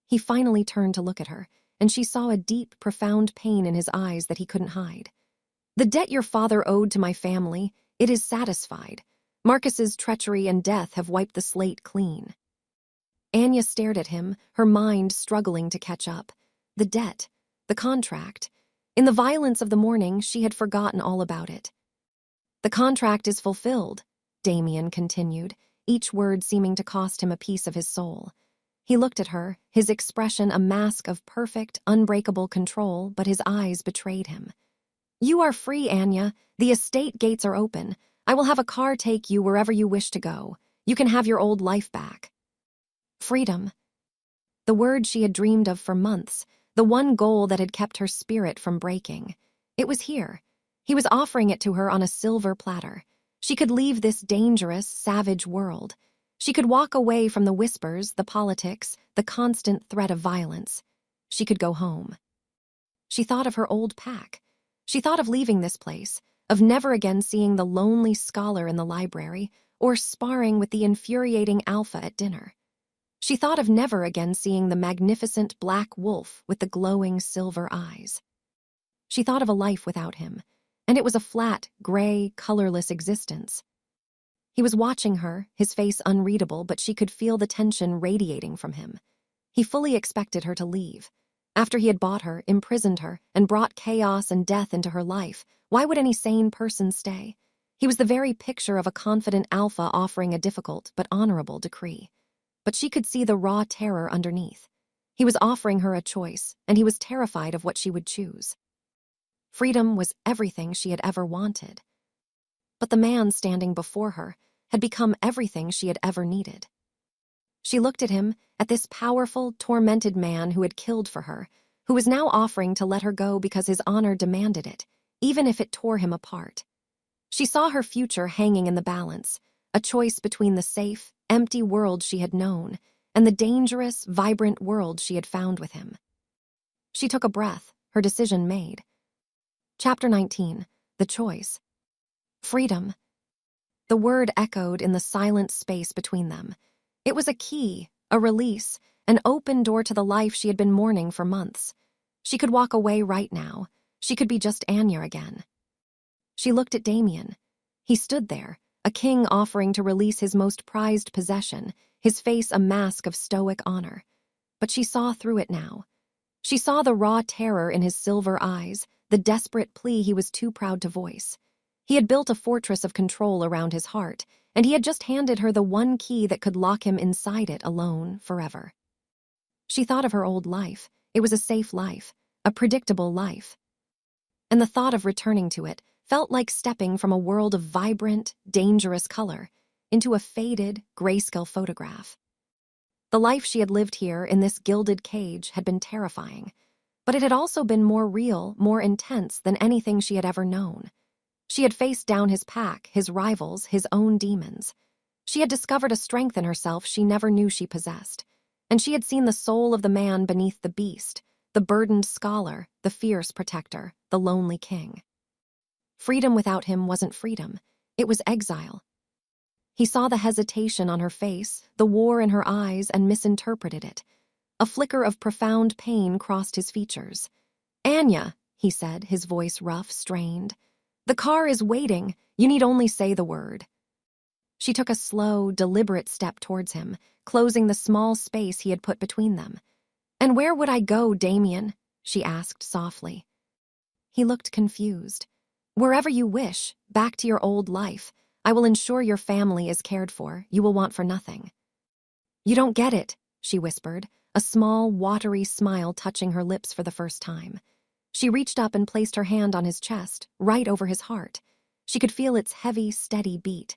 He finally turned to look at her, and she saw a deep, profound pain in his eyes that he couldn't hide. "The debt your father owed to my family, it is satisfied. Marcus's treachery and death have wiped the slate clean." Anya stared at him, her mind struggling to catch up. The debt, the contract. In the violence of the morning, she had forgotten all about it. "The contract is fulfilled," Damien continued, each word seeming to cost him a piece of his soul. He looked at her, his expression a mask of perfect, unbreakable control, but his eyes betrayed him. "You are free, Anya. The estate gates are open. I will have a car take you wherever you wish to go. You can have your old life back." Freedom. The word she had dreamed of for months, the one goal that had kept her spirit from breaking. It was here. He was offering it to her on a silver platter. She could leave this dangerous, savage world. She could walk away from the whispers, the politics, the constant threat of violence. She could go home. She thought of her old Pack. She thought of leaving this place, of never again seeing the lonely scholar in the library, or sparring with the infuriating Alpha at dinner. She thought of never again seeing the magnificent black wolf with the glowing silver eyes. She thought of a life without him, and it was a flat, gray, colorless existence. He was watching her, his face unreadable, but she could feel the tension radiating from him. He fully expected her to leave. After he had bought her, imprisoned her, and brought chaos and death into her life, why would any sane person stay? He was the very picture of a confident Alpha offering a difficult but honorable decree. But she could see the raw terror underneath. He was offering her a choice, and he was terrified of what she would choose. Freedom was everything she had ever wanted. But the man standing before her had become everything she had ever needed. She looked at him, at this powerful, tormented man who had killed for her, who was now offering to let her go because his honor demanded it, even if it tore him apart. She saw her future hanging in the balance, a choice between the safe, empty world she had known and the dangerous, vibrant world she had found with him. She took a breath, her decision made. Chapter 19. The Choice. Freedom. The word echoed in the silent space between them. It was a key, a release, an open door to the life she had been mourning for months. She could walk away right now. She could be just Anya again. She looked at Damien. He stood there, a king offering to release his most prized possession, his face a mask of stoic honor. But she saw through it now. She saw the raw terror in his silver eyes, the desperate plea he was too proud to voice. He had built a fortress of control around his heart, and he had just handed her the one key that could lock him inside it alone forever. She thought of her old life. It was a safe life, a predictable life. And the thought of returning to it felt like stepping from a world of vibrant, dangerous color into a faded, grayscale photograph. The life she had lived here in this gilded cage had been terrifying, but it had also been more real, more intense than anything she had ever known. She had faced down his pack, his rivals, his own demons. She had discovered a strength in herself she never knew she possessed, and she had seen the soul of the man beneath the beast, the burdened scholar, the fierce protector, the lonely king. Freedom without him wasn't freedom. It was exile. He saw the hesitation on her face, the war in her eyes, and misinterpreted it. A flicker of profound pain crossed his features. "Anya," he said, his voice rough, strained. "The car is waiting. You need only say the word." She took a slow, deliberate step towards him, closing the small space he had put between them. "And where would I go, Damien?" she asked softly. He looked confused. "Wherever you wish, back to your old life. I will ensure your family is cared for. You will want for nothing." "You don't get it," she whispered, a small, watery smile touching her lips for the first time. She reached up and placed her hand on his chest, right over his heart. She could feel its heavy, steady beat.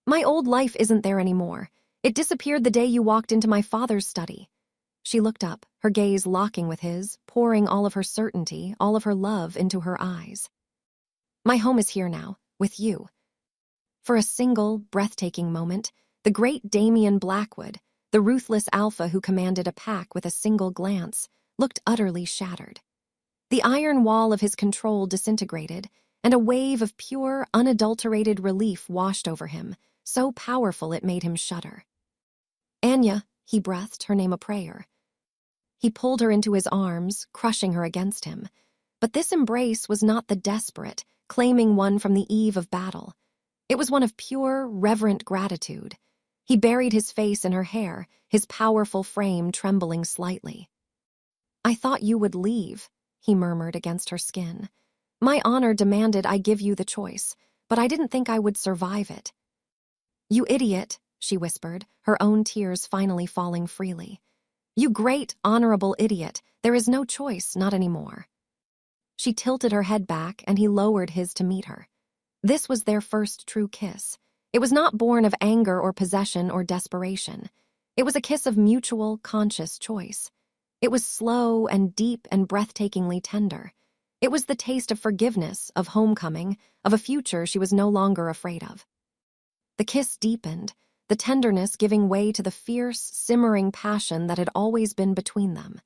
"My old life isn't there anymore. It disappeared the day you walked into my father's study." She looked up, her gaze locking with his, pouring all of her certainty, all of her love into her eyes. "My home is here now, with you." For a single, breathtaking moment, the great Damien Blackwood, the ruthless alpha who commanded a pack with a single glance, looked utterly shattered. The iron wall of his control disintegrated, and a wave of pure, unadulterated relief washed over him, so powerful it made him shudder. "Anya," he breathed, her name a prayer. He pulled her into his arms, crushing her against him. But this embrace was not the desperate, claiming one from the eve of battle. It was one of pure, reverent gratitude. He buried his face in her hair, his powerful frame trembling slightly. "I thought you would leave," he murmured against her skin. "My honor demanded I give you the choice, but I didn't think I would survive it." "You idiot," she whispered, her own tears finally falling freely. "You great, honorable idiot, there is no choice, not anymore." She tilted her head back, and he lowered his to meet her. This was their first true kiss. It was not born of anger or possession or desperation. It was a kiss of mutual, conscious choice. It was slow and deep and breathtakingly tender. It was the taste of forgiveness, of homecoming, of a future she was no longer afraid of. The kiss deepened, the tenderness giving way to the fierce, simmering passion that had always been between them.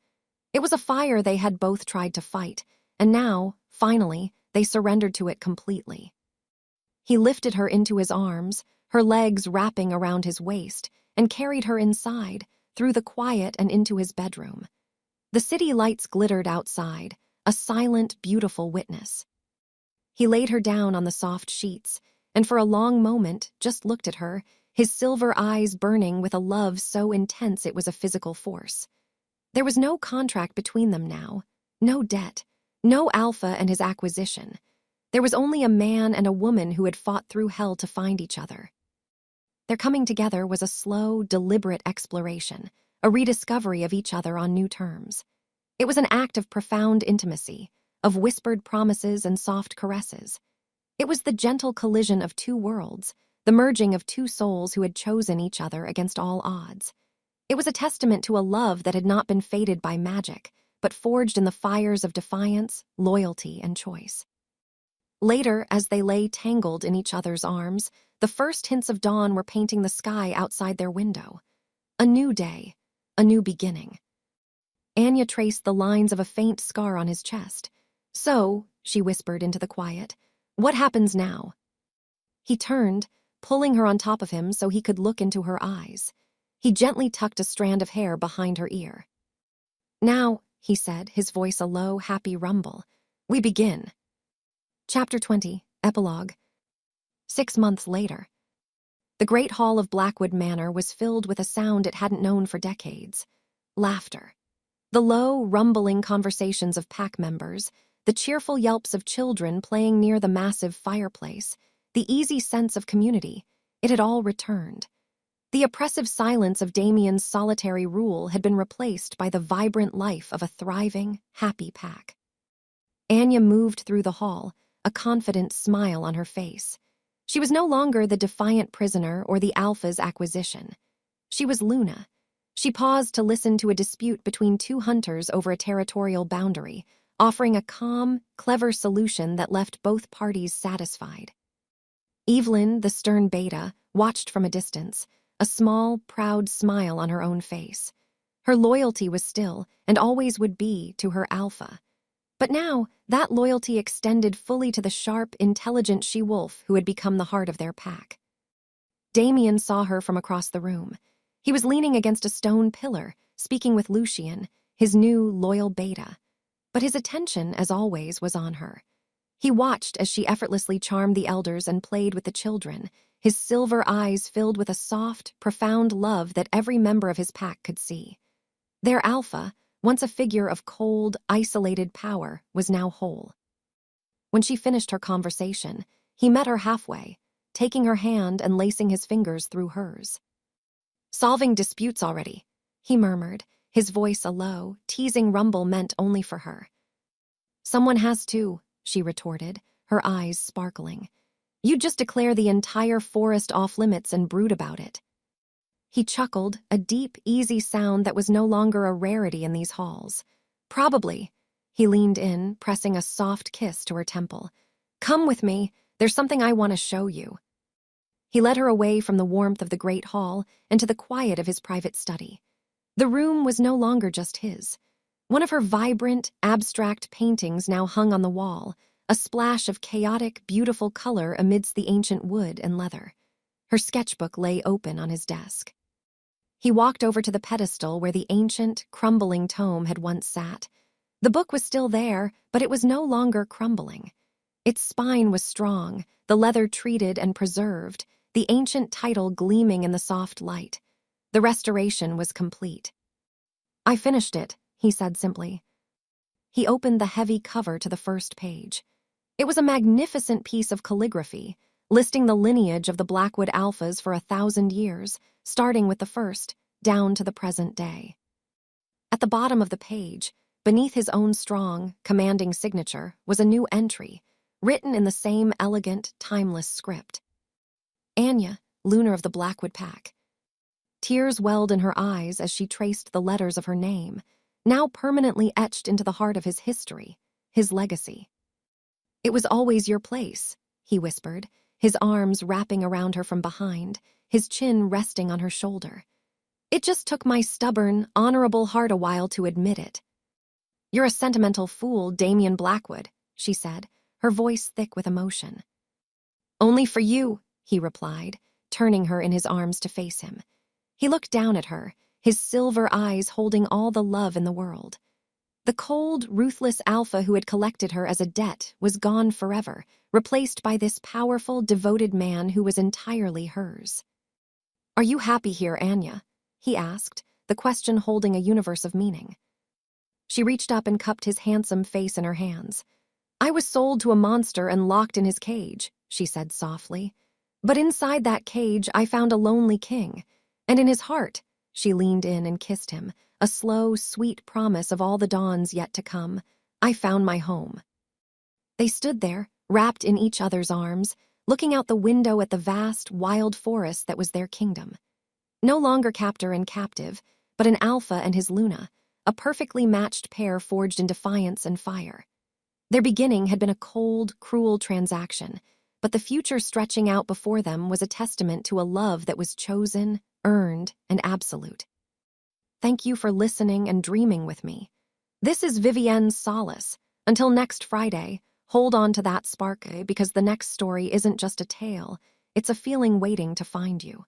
It was a fire they had both tried to fight, and now, finally, they surrendered to it completely. He lifted her into his arms, her legs wrapping around his waist, and carried her inside, through the quiet and into his bedroom. The city lights glittered outside, a silent, beautiful witness. He laid her down on the soft sheets, and for a long moment just looked at her, his silver eyes burning with a love so intense it was a physical force. There was no contract between them now, no debt, no Alpha and his acquisition. There was only a man and a woman who had fought through hell to find each other. Their coming together was a slow, deliberate exploration, a rediscovery of each other on new terms. It was an act of profound intimacy, of whispered promises and soft caresses. It was the gentle collision of two worlds, the merging of two souls who had chosen each other against all odds. It was a testament to a love that had not been fated by magic, but forged in the fires of defiance, loyalty, and choice. Later, as they lay tangled in each other's arms, the first hints of dawn were painting the sky outside their window. A new day, a new beginning. Anya traced the lines of a faint scar on his chest. "So," she whispered into the quiet, "what happens now?" He turned, pulling her on top of him so he could look into her eyes. He gently tucked a strand of hair behind her ear. "Now," he said, his voice a low, happy rumble, "we begin." Chapter 20, Epilogue. 6 months later. The great hall of Blackwood Manor was filled with a sound it hadn't known for decades. Laughter. The low, rumbling conversations of pack members, the cheerful yelps of children playing near the massive fireplace, the easy sense of community, it had all returned. The oppressive silence of Damien's solitary rule had been replaced by the vibrant life of a thriving, happy pack. Anya moved through the hall, a confident smile on her face. She was no longer the defiant prisoner or the Alpha's acquisition. She was Luna. She paused to listen to a dispute between two hunters over a territorial boundary, offering a calm, clever solution that left both parties satisfied. Evelyn, the stern beta, watched from a distance, a small, proud smile on her own face. Her loyalty was still, and always would be, to her Alpha. But now, that loyalty extended fully to the sharp, intelligent she-wolf who had become the heart of their pack. Damien saw her from across the room. He was leaning against a stone pillar, speaking with Lucien, his new, loyal beta. But his attention, as always, was on her. He watched as she effortlessly charmed the elders and played with the children, his silver eyes filled with a soft, profound love that every member of his pack could see. Their Alpha, once a figure of cold, isolated power, was now whole. When she finished her conversation, he met her halfway, taking her hand and lacing his fingers through hers. "Solving disputes already," he murmured, his voice a low, teasing rumble meant only for her. "Someone has to," she retorted, her eyes sparkling. "You'd just declare the entire forest off limits and brood about it." He chuckled, a deep, easy sound that was no longer a rarity in these halls. "Probably." He leaned in, pressing a soft kiss to her temple. "Come with me. There's something I want to show you." He led her away from the warmth of the great hall and to the quiet of his private study. The room was no longer just his. One of her vibrant, abstract paintings now hung on the wall, a splash of chaotic, beautiful color amidst the ancient wood and leather. Her sketchbook lay open on his desk. He walked over to the pedestal where the ancient, crumbling tome had once sat. The book was still there, but it was no longer crumbling. Its spine was strong, the leather treated and preserved, the ancient title gleaming in the soft light. The restoration was complete. "I finished it," he said simply. He opened the heavy cover to the first page. It was a magnificent piece of calligraphy, listing the lineage of the Blackwood Alphas for 1,000 years, starting with the first, down to the present day. At the bottom of the page, beneath his own strong, commanding signature, was a new entry, written in the same elegant, timeless script. Anya, Lunar of the Blackwood Pack. Tears welled in her eyes as she traced the letters of her name, now permanently etched into the heart of his history, his legacy. "It was always your place," he whispered, his arms wrapping around her from behind, his chin resting on her shoulder. "It just took my stubborn, honorable heart a while to admit it." "You're a sentimental fool, Damien Blackwood," she said, her voice thick with emotion. "Only for you," he replied, turning her in his arms to face him. He looked down at her, his silver eyes holding all the love in the world. The cold, ruthless Alpha who had collected her as a debt was gone forever, replaced by this powerful, devoted man who was entirely hers. "Are you happy here, Anya?" he asked, the question holding a universe of meaning. She reached up and cupped his handsome face in her hands. "I was sold to a monster and locked in his cage," she said softly. "But inside that cage I found a lonely king. And in his heart," she leaned in and kissed him, a slow, sweet promise of all the dawns yet to come, "I found my home." They stood there, wrapped in each other's arms, looking out the window at the vast, wild forest that was their kingdom. No longer captor and captive, but an Alpha and his Luna, a perfectly matched pair forged in defiance and fire. Their beginning had been a cold, cruel transaction, but the future stretching out before them was a testament to a love that was chosen, earned, and absolute. Thank you for listening and dreaming with me. This is Vivienne's Solace. Until next Friday, hold on to that spark, because the next story isn't just a tale, It's a feeling waiting to find you.